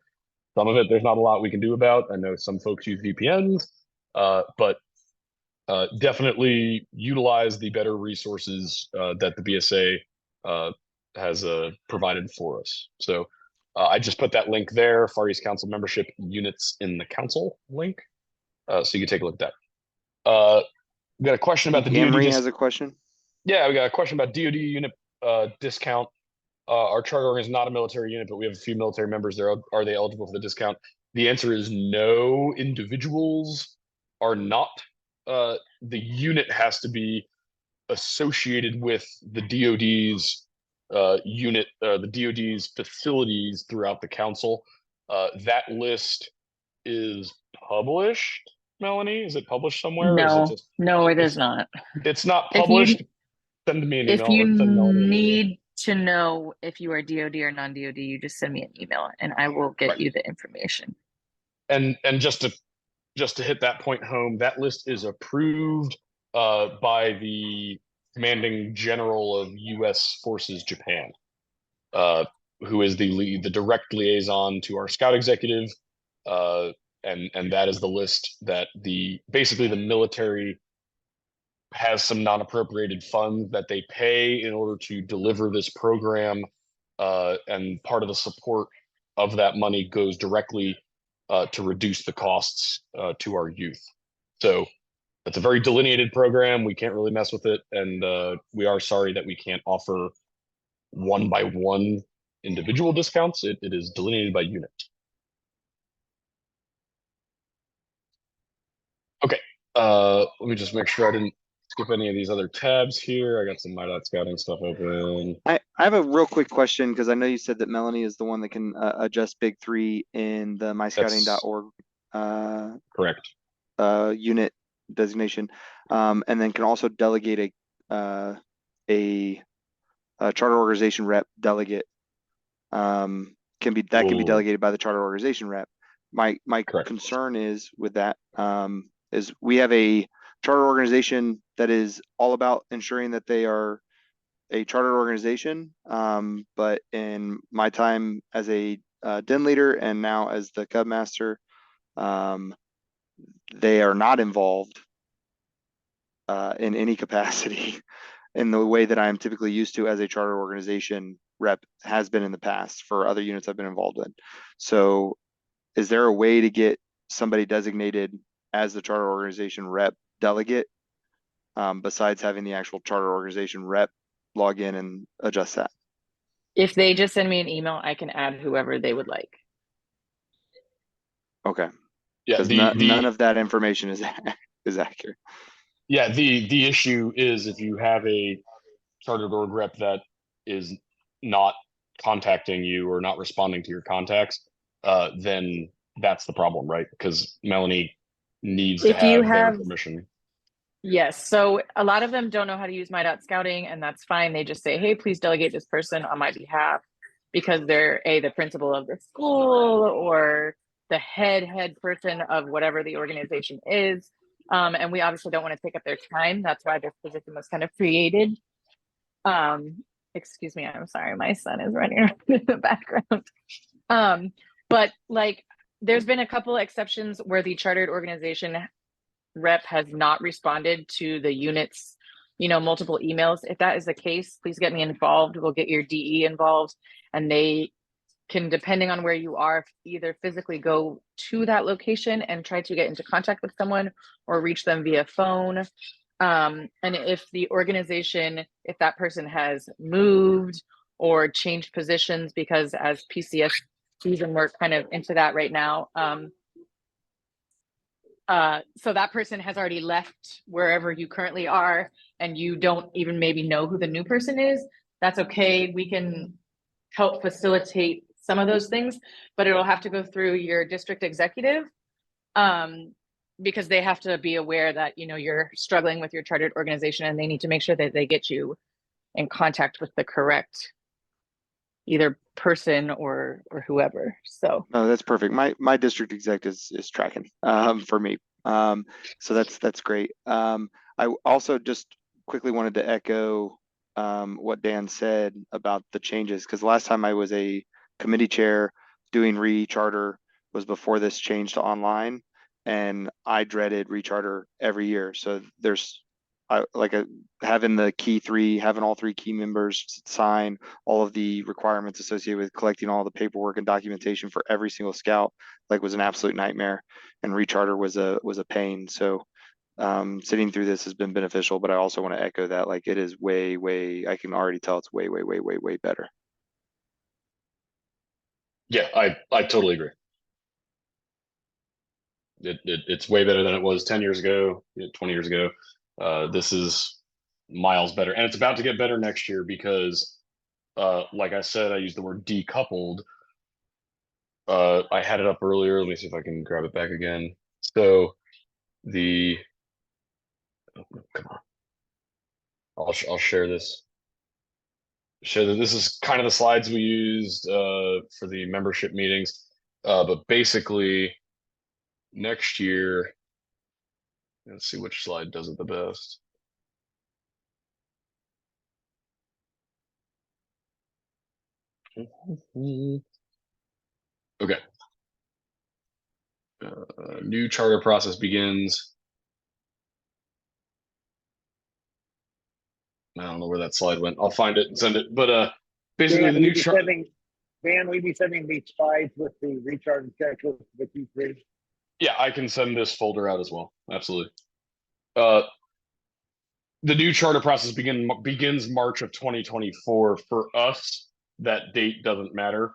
some of it there's not a lot we can do about. I know some folks use VPNs, but definitely utilize the better resources that the BSA has provided for us. So I just put that link there, Far East Council membership units in the council link. So you can take a look at that. We got a question about the DoD. Amory has a question. Yeah, we got a question about DoD unit discount. our charter org is not a military unit, but we have a few military members there. Are they eligible for the discount? The answer is no. Individuals are not. The unit has to be associated with the DoD's unit, the DoD's facilities throughout the council. That list is published. Melanie, is it published somewhere? Or is it No, just? no, it is It's not. it's not If you published. Send me an if email you or send Melanie an email. need to know if you are DoD or non-DoD, you just send me an email and I will get Right. you the information. And just to hit that point home, that list is approved by the commanding general of U.S. Forces Japan, who is the direct liaison to our scout executive, and that is the list that basically the military has some non-appropriated funds that they pay in order to deliver this program, and part of the support of that money goes directly to reduce the costs to our youth. So it's a very delineated program. We can't really mess with it, and we are sorry that we can't offer one by one individual discounts. It is delineated by unit. Okay, let me just make sure I didn't skip any of these other tabs here. I got some MyDot scouting stuff open. I have a real quick question because I know you said that Melanie is the one that can adjust big three in the myscouting.org Correct. unit designation, and then can also delegate a charter organization rep delegate. Can be delegated by the charter organization rep. My Correct. concern is with that is we have a charter organization that is all about ensuring that they are a charter organization. But in my time as a den leader and now as the Cub Master, they are not involved in any capacity in the way that I am typically used to as a charter organization rep has been in the past for other units I've been involved in. So is there a way to get somebody designated as the charter organization rep delegate besides having the actual charter organization rep log in and adjust that? If they just send me an email, I can add whoever they would like. Okay. Yeah, Because none of that information is accurate. Yeah, the issue is if you have a chartered org rep that is not contacting you or not responding to your contacts, then that's the problem, right? Because Melanie needs to If you have their have permission. Yes. So a lot of them don't know how to use MyDot Scouting, and that's fine. They just say, hey, please delegate this person on my behalf because they're the principal of the school or the head person of whatever the organization is. And we obviously don't want to take up their time. That's why this position was kind of created. Excuse me, I'm sorry. My son is running around in the background. But like, there's been a couple exceptions where the chartered organization rep has not responded to the unit's, multiple emails. If that is the case, please get me involved. We'll get your DE involved, and they can, depending on where you are, either physically go to that location and try to get into contact with someone or reach them via phone. And if the organization, if that person has moved or changed positions, because as PCS season, we're kind of into that right now. So that person has already left wherever you currently are, and you don't even maybe know who the new person is. That's okay. We can help facilitate some of those things, but it'll have to go through your district executive, because they have to be aware that, you're struggling with your chartered organization, and they need to make sure that they get you in contact with the correct either person or whoever. So no, that's perfect. My district exec is tracking for me. So that's great. I also just quickly wanted to echo what Dan said about the changes, because last time I was a committee chair doing recharter was before this changed to online, and I dreaded recharter every year. So there's having the key three, having all three key members sign all of the requirements associated with collecting all the paperwork and documentation for every single scout, was an absolute nightmare, and recharter was a pain. So sitting through this has been beneficial, but I also want to echo that it is way, I can already tell it's way better. Yeah, I totally agree. It's way better than it was 10 years ago, 20 years ago. This is miles better, and it's about to get better next year because, like I said, I used the word decoupled. I had it up earlier. Let me see if I can grab it back again. So the come on, I'll share this. Share that this is kind of the slides we used for the membership meetings. But basically, next year, let's see which slide does it the best. Okay. New charter process begins. I don't know where that slide went. I'll find it and send it. But basically, Dan, the we new be charter. sending, Dan, we be sending these slides with the recharge checklist with you three. Yeah, I can send this folder out as well. Absolutely. Uh, the new charter process begins March of 2024. For us, that date doesn't matter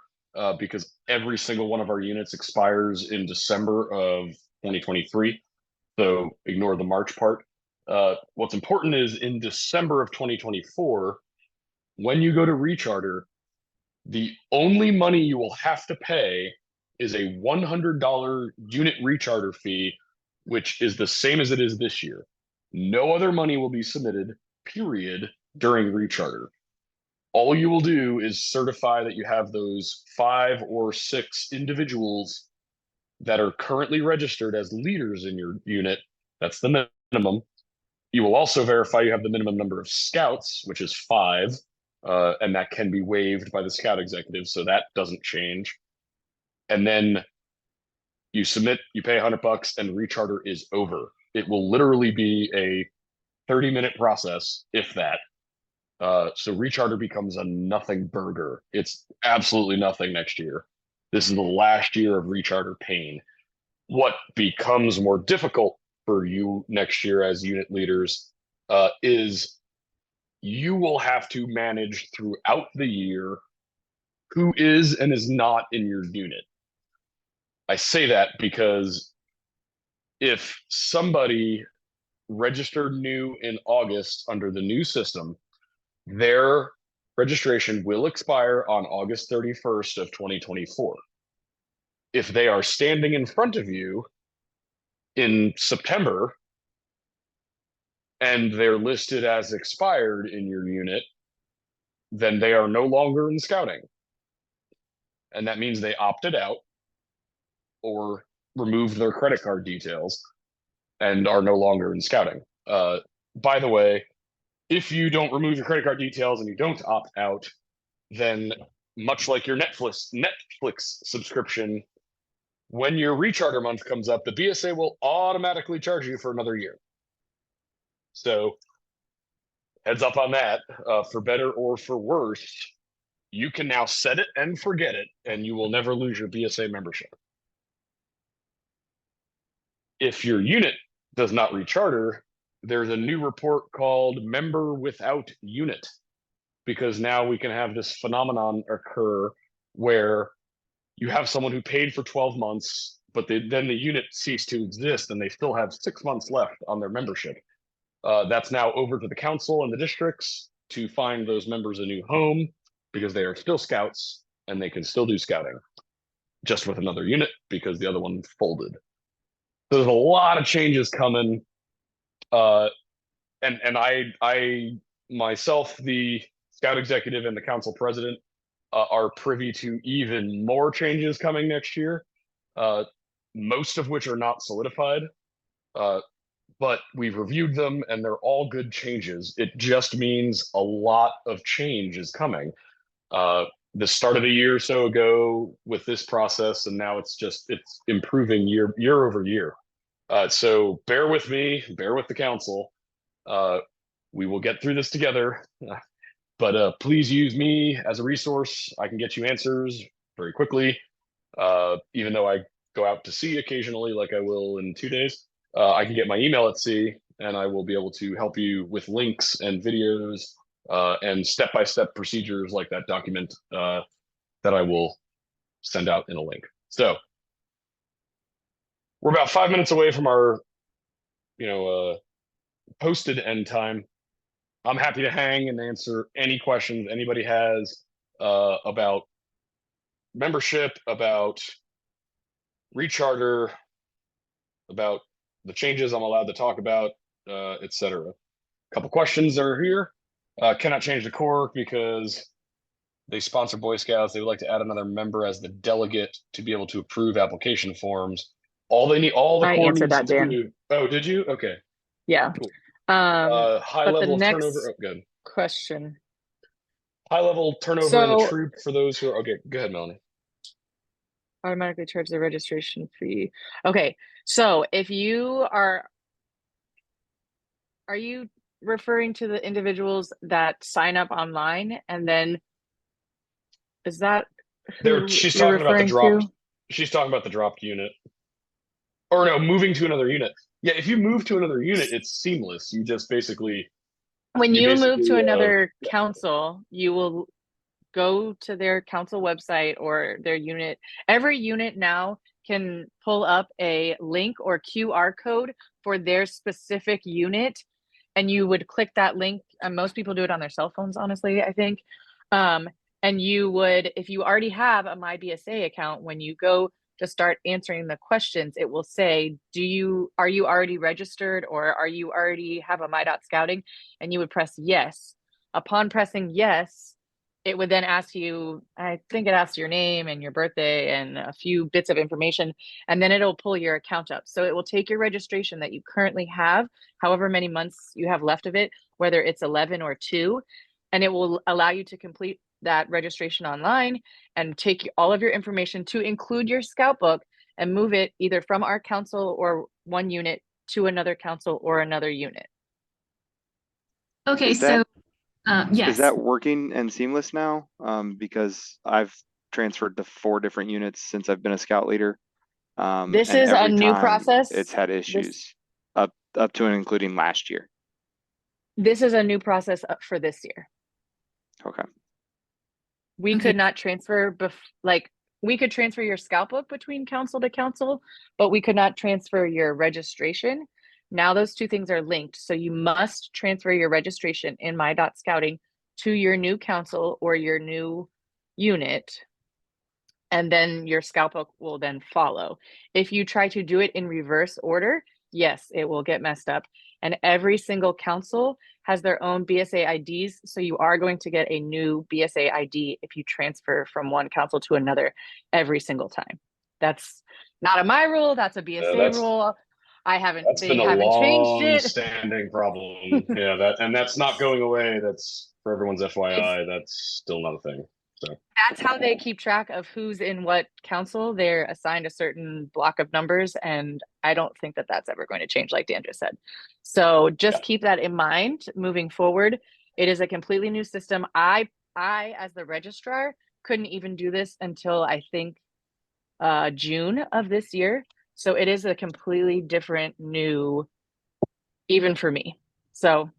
because every single one of our units expires in December of 2023. So ignore the March part. What's important is in December of 2024, when you go to recharter, the only money you will have to pay is a $100 unit recharter fee, which is the same as it is this year. No other money will be submitted, period, during recharter. All you will do is certify that you have those 5 or 6 individuals that are currently registered as leaders in your unit. That's the minimum. You will also verify you have the minimum number of scouts, which is 5, and that can be waived by the scout executive, so that doesn't change. And then you submit, you pay $100, and recharter is over. It will literally be a 30-minute process, if that. So recharter becomes a nothing burger. It's absolutely nothing next year. This is the last year of recharter pain. What becomes more difficult for you next year as unit leaders is you will have to manage throughout the year who is and is not in your unit. I say that because if somebody registered new in August under the new system, their registration will expire on August 31st of 2024. If they are standing in front of you in September and they're listed as expired in your unit, then they are no longer in scouting. And that means they opted out or removed their credit card details and are no longer in scouting. By the way, if you don't remove your credit card details and you don't opt out, then much like your Netflix subscription, when your recharter month comes up, the BSA will automatically charge you for another year. So heads up on that, for better or for worse, you can now set it and forget it, and you will never lose your BSA membership. If your unit does not recharter, there's a new report called Member Without Unit, because now we can have this phenomenon occur where you have someone who paid for 12 months, but then the unit ceased to exist and they still have 6 months left on their membership. That's now over to the council and the districts to find those members a new home because they are still scouts and they can still do scouting just with another unit because the other one folded. So there's a lot of changes coming. And I myself, the scout executive and the council president are privy to even more changes coming next year, most of which are not solidified. But we've reviewed them and they're all good changes. It just means a lot of change is coming. The start of the year or so ago with this process, and now it's improving year over year. So bear with me, bear with the council. We will get through this together. But please use me as a resource. I can get you answers very quickly. Even though I go out to sea occasionally, like I will in 2 days. I can get my email at sea and I will be able to help you with links and videos and step-by-step procedures like that document that I will send out in a link. So we're about 5 minutes away from our, posted end time. I'm happy to hang and answer any questions anybody has about membership, about Recharter, about the changes I'm allowed to talk about, etc. A couple questions are here. Cannot change the core because they sponsor Boy Scouts. They would like to add another member as the delegate to be able to approve application forms. All the I core answered needs that, to Dan. do. Oh, did you? Okay. Yeah. Cool. High But the level of next turnover. Oh, good. question. High level turnover in the So troop for those who are okay. Go ahead, Melanie. automatically charge the registration fee. Okay. So if you are you referring to the individuals that sign up online and then is that who She's you're talking about the referring dropped. to? She's talking about the dropped unit. Or no, moving to another unit. Yeah, if you move to another unit, it's seamless. You just basically When you move to another yeah. council, you will go to their council website or their unit. Every unit now can pull up a link or QR code for their specific unit, and you would click that link. And most people do it on their cell phones, honestly, I think. And you would, if you already have a MyBSA account, when you go to start answering the questions, it will say, are you already registered, or are you already have a My.Scouting? And you would press yes. Upon pressing yes, it would then ask you, I think it asks your name and your birthday and a few bits of information, and then it'll pull your account up. So it will take your registration that you currently have, however many months you have left of it, whether it's 11 or 2, and it will allow you to complete that registration online and take all of your information to include your scout book and move it either from our council or one unit to another council or another unit. Okay, Is that- yes. Is that working and seamless now? Because I've transferred to 4 different units since I've been a scout leader. This and is a every new time process. It's had issues up to and including last year. This is a new process for this year. Okay. We Okay. could not transfer, we could transfer your scout book between council to council, but we could not transfer your registration. Now those two things are linked. So you must transfer your registration in My.Scouting to your new council or your new unit. And then your scout book will then follow. If you try to do it in reverse order, yes, it will get messed up. And every single council has their own BSA IDs. So you are going to get a new BSA ID if you transfer from one council to another every single time. That's not a my rule, that's a BSA rule. They haven't changed it. Standing problem. Yeah, that's not going away. That's for everyone's FYI. That's still not a thing. So that's how they keep track of who's in what council. They're assigned a certain block of numbers, and I don't think that that's ever going to change, like Dan just said. So just keep that in mind moving forward. It is a completely new system. I as the registrar couldn't even do this until I think June of this year. So it is a completely different new, even for me. So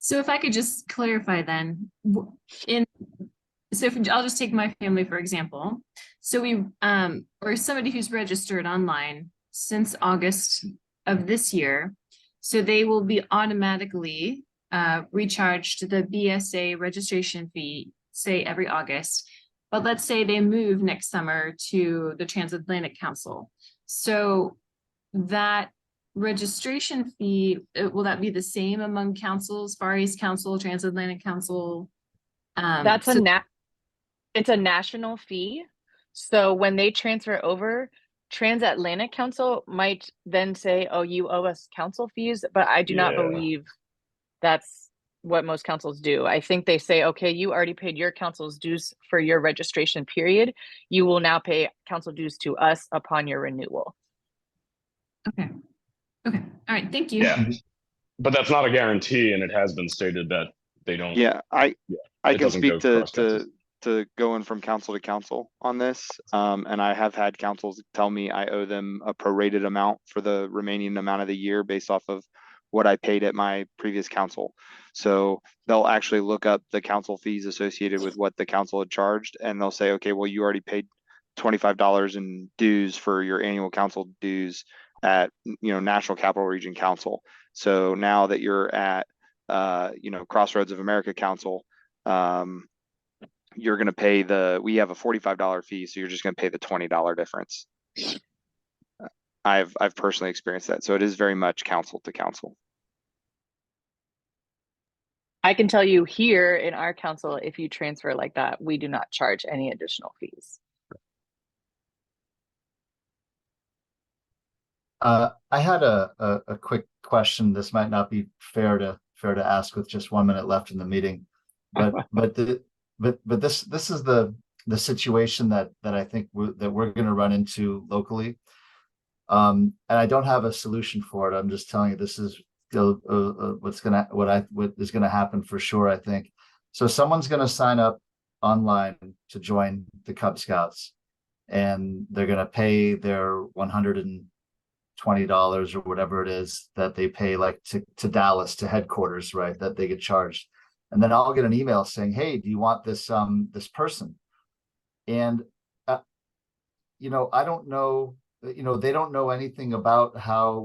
if I could just clarify then, I'll just take my family, for example. So we, or somebody who's registered online since August of this year. So they will be automatically recharged the BSA registration fee, say every August. But let's say they move next summer to the Transatlantic Council. So that registration fee, will that be the same among councils, Far East Council, Transatlantic Council? That's it's a national fee. So when they transfer over, Transatlantic Council might then say, oh, you owe us council fees, but I do not believe that's what most councils do. I think they say, okay, you already paid your council's dues for your registration period. You will now pay council dues to us upon your renewal. Okay. All right. Thank you. Yeah, but that's not a guarantee, and it has been stated that they don't. Yeah, I can speak to going from council to council on this. And I have had councils tell me I owe them a prorated amount for the remaining amount of the year based off of what I paid at my previous council. So they'll actually look up the council fees associated with what the council had charged, and they'll say, okay, well, you already paid $25 in dues for your annual council dues at, National Capital Region Council. So now that you're at, Crossroads of America Council, you're going to pay we have a $45 fee, so you're just going to pay the $20 difference. I've personally experienced that. So it is very much council to council. I can tell you here in our council, if you transfer like that, we do not charge any additional fees. I had a quick question. This might not be fair to ask with just 1 minute left in the meeting, but this is the situation that I think that we're going to run into locally, and I don't have a solution for it. I'm just telling you this is what is gonna happen for sure. I think so. Someone's going to sign up online to join the Cub Scouts, and they're going to pay their $120 or whatever it is that they pay, like to Dallas, to headquarters, right? That they get charged. And then I'll get an email saying, hey, do you want this person? And I don't know, they don't know anything about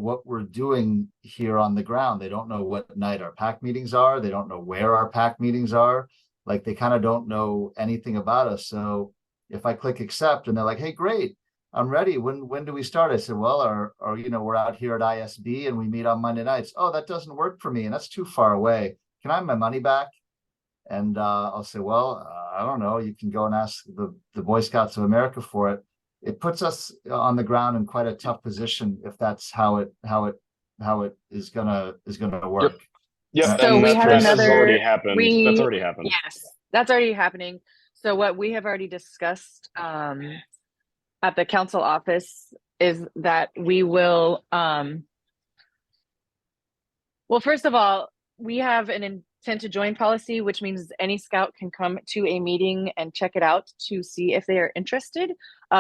what we're doing here on the ground. They don't know what night our PAC meetings are. They don't know where our PAC meetings are. Like, they kind of don't know anything about us. So if I click accept and they're like, hey, great, I'm ready. When do we start? I said, well, we're out here at ISB and we meet on Monday nights. Oh, that doesn't work for me, and that's too far away. Can I have my money back? And I'll say, well, I don't know. You can go and ask the Boy Scouts of America for it. It puts us on the ground in quite a tough position if that's how it is gonna work. Yep. So And we have that's another. already happened. That's already happened. Yes, that's already happening. So what we have already discussed at the council office is that we will. Well, first of all, we have an intent to join policy, which means any scout can come to a meeting and check it out to see if they are interested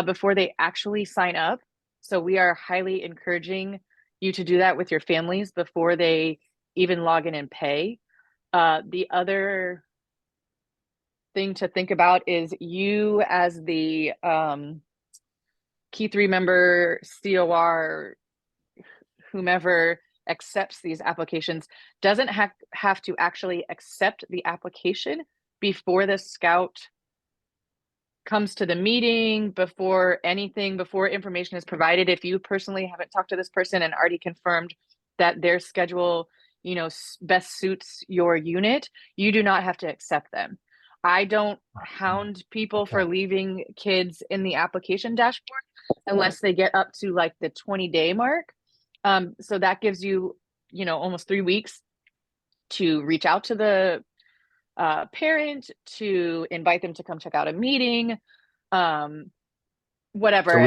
before they actually sign up. So we are highly encouraging you to do that with your families before they even log in and pay. The other thing to think about is you, as the Key 3 member, COR, whomever accepts these applications, doesn't have to actually accept the application before the scout comes to the meeting, before information is provided. If you personally haven't talked to this person and already confirmed that their schedule, best suits your unit, you do not have to accept them. I don't hound people for leaving kids in the application dashboard unless they get up to like the 20-day mark. So that gives you, almost 3 weeks to reach out to the parent, to invite them to come check out a meeting, whatever.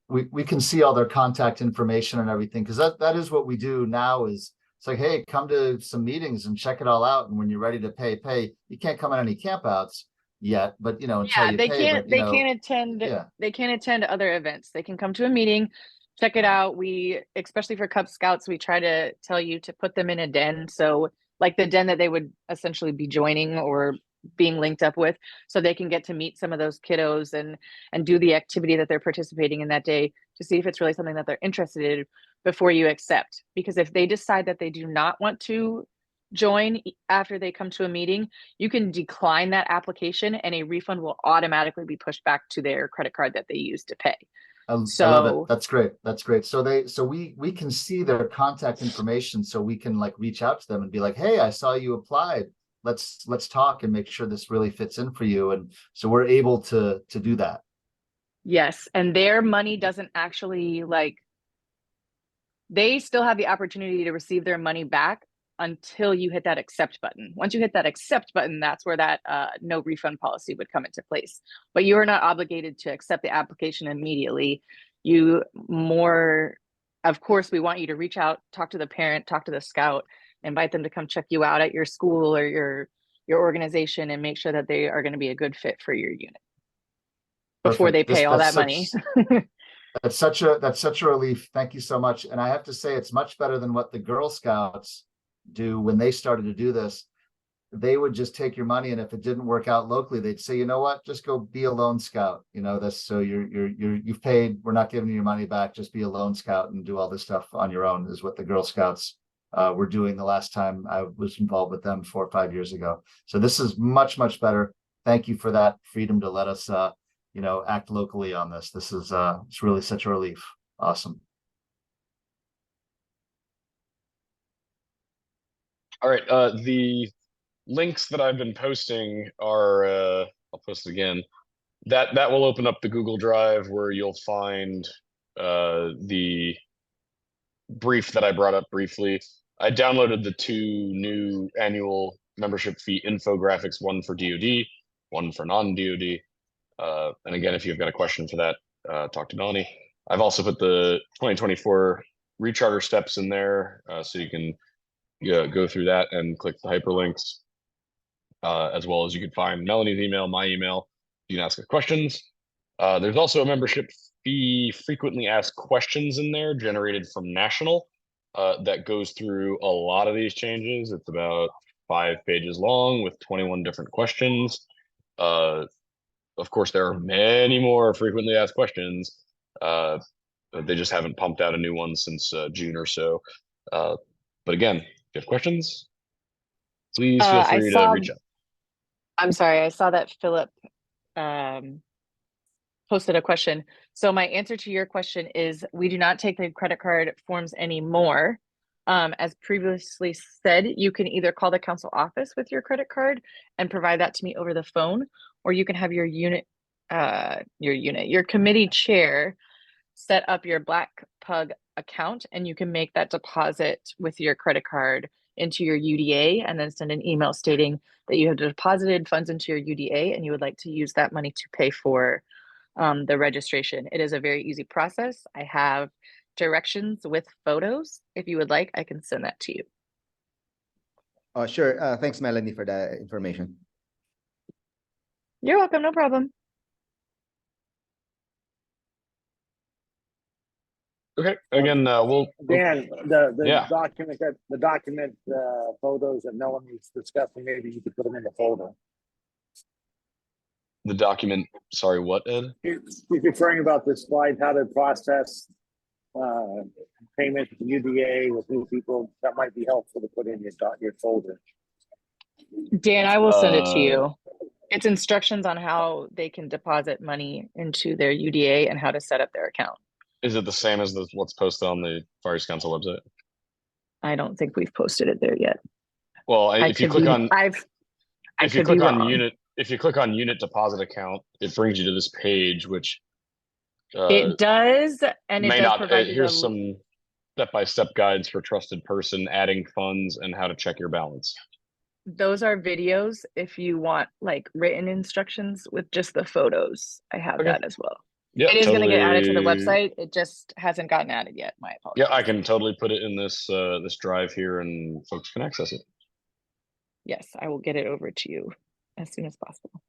We can see all their contact information and everything, because that is what we do now. Is it's like, hey, come to some meetings and check it all out, and when you're ready to pay. You can't come on any campouts yet, but until you they pay. They can't attend other events. They can come to a meeting, check it out. We, especially for Cub Scouts, we try to tell you to put them in a den. So like the den that they would essentially be joining or being linked up with, so they can get to meet some of those kiddos and do the activity that they're participating in that day, to see if it's really something that they're interested in before you accept. Because if they decide that they do not want to join after they come to a meeting, you can decline that application and a refund will automatically be pushed back to their credit card that they used to pay. I love it. That's great. So we can see their contact information, so we can like reach out to them and be like, hey, I saw you applied. Let's talk and make sure this really fits in for you. And so we're able to do that. Yes. And their money doesn't actually, they still have the opportunity to receive their money back until you hit that accept button. Once you hit that accept button, that's where that no refund policy would come into place. But you are not obligated to accept the application immediately. Of course, we want you to reach out, talk to the parent, talk to the scout, invite them to come check you out at your school or your organization, and make sure that they are going to be a good fit for your unit before they pay all that money. That's such a relief. Thank you so much. And I have to say, it's much better than what the Girl Scouts do when they started to do this. They would just take your money, and if it didn't work out locally, they'd say, you know what, just go be a lone scout. You know, that's so you've paid, we're not giving you your money back, just be a lone scout and do all this stuff on your own, is what the Girl Scouts were doing the last time I was involved with them 4 or 5 years ago. So this is much, much better. Thank you for that freedom to let us act locally on this. This is it's really such a relief. Awesome. All right. The links that I've been posting are I'll post it again. That will open up the Google Drive where you'll find the brief that I brought up briefly. I downloaded the 2 new annual membership fee infographics, one for DoD, one for non-DoD. And again, if you've got a question for that, talk to Melanie. I've also put the 2024 recharter steps in there, so you can go through that and click the hyperlinks, as well as you can find Melanie's email, my email. You can ask us questions. There's also a membership fee frequently asked questions in there generated from National that goes through a lot of these changes. It's about 5 pages long with 21 different questions. Of course, there are many more frequently asked questions. They just haven't pumped out a new one since June or so. But again, if you have questions, please feel free to reach out. I'm sorry, I saw that Philip posted a question. So my answer to your question is we do not take the credit card forms anymore. As previously said, you can either call the council office with your credit card and provide that to me over the phone, or you can have your committee chair set up your Black Pug account, and you can make that deposit with your credit card into your UDA and then send an email stating that you have deposited funds into your UDA and you would like to use that money to pay for the registration. It is a very easy process. I have directions with photos. If you would like, I can send that to you. Oh, sure. Thanks, Melanie, for that information. You're welcome. No problem. Okay. Again, we'll Dan, the Yeah. document photos that Melanie's discussing, maybe you could put them in the folder. the document. Sorry, what, Ed? He's referring about this slide, how to process payment to UDA with new people. That might be helpful to put in your folder. Dan, I will send it to you. It's instructions on how they can deposit money into their UDA and how to set up their account. Is it the same as what's posted on the Fire Use Council website? I don't think we've posted it there yet. Well, if you click on unit deposit account, it brings you to this page, which it does, and it may does not. provide you Here's some step-by-step guides for trusted person, adding funds, and how to check your balance. Those are videos. If you want like written instructions with just the photos, I have that as well. Yeah, it is going to get added to the website. It just hasn't gotten added yet. My apologies. Yeah, I can totally put it in this this drive here, and folks can access it. Yes, I will get it over to you as soon as possible.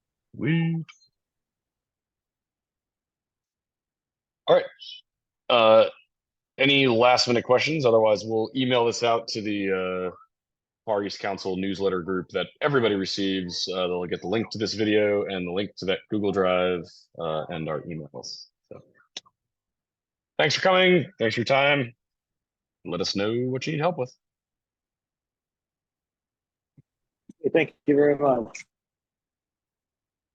All right. Any last minute questions? Otherwise, we'll email this out to the Far East Council newsletter group that everybody receives. They'll get the link to this video and the link to that Google Drive and our emails. So, thanks for coming. Thanks for your time. Let us know what you need help with. Thank you very much.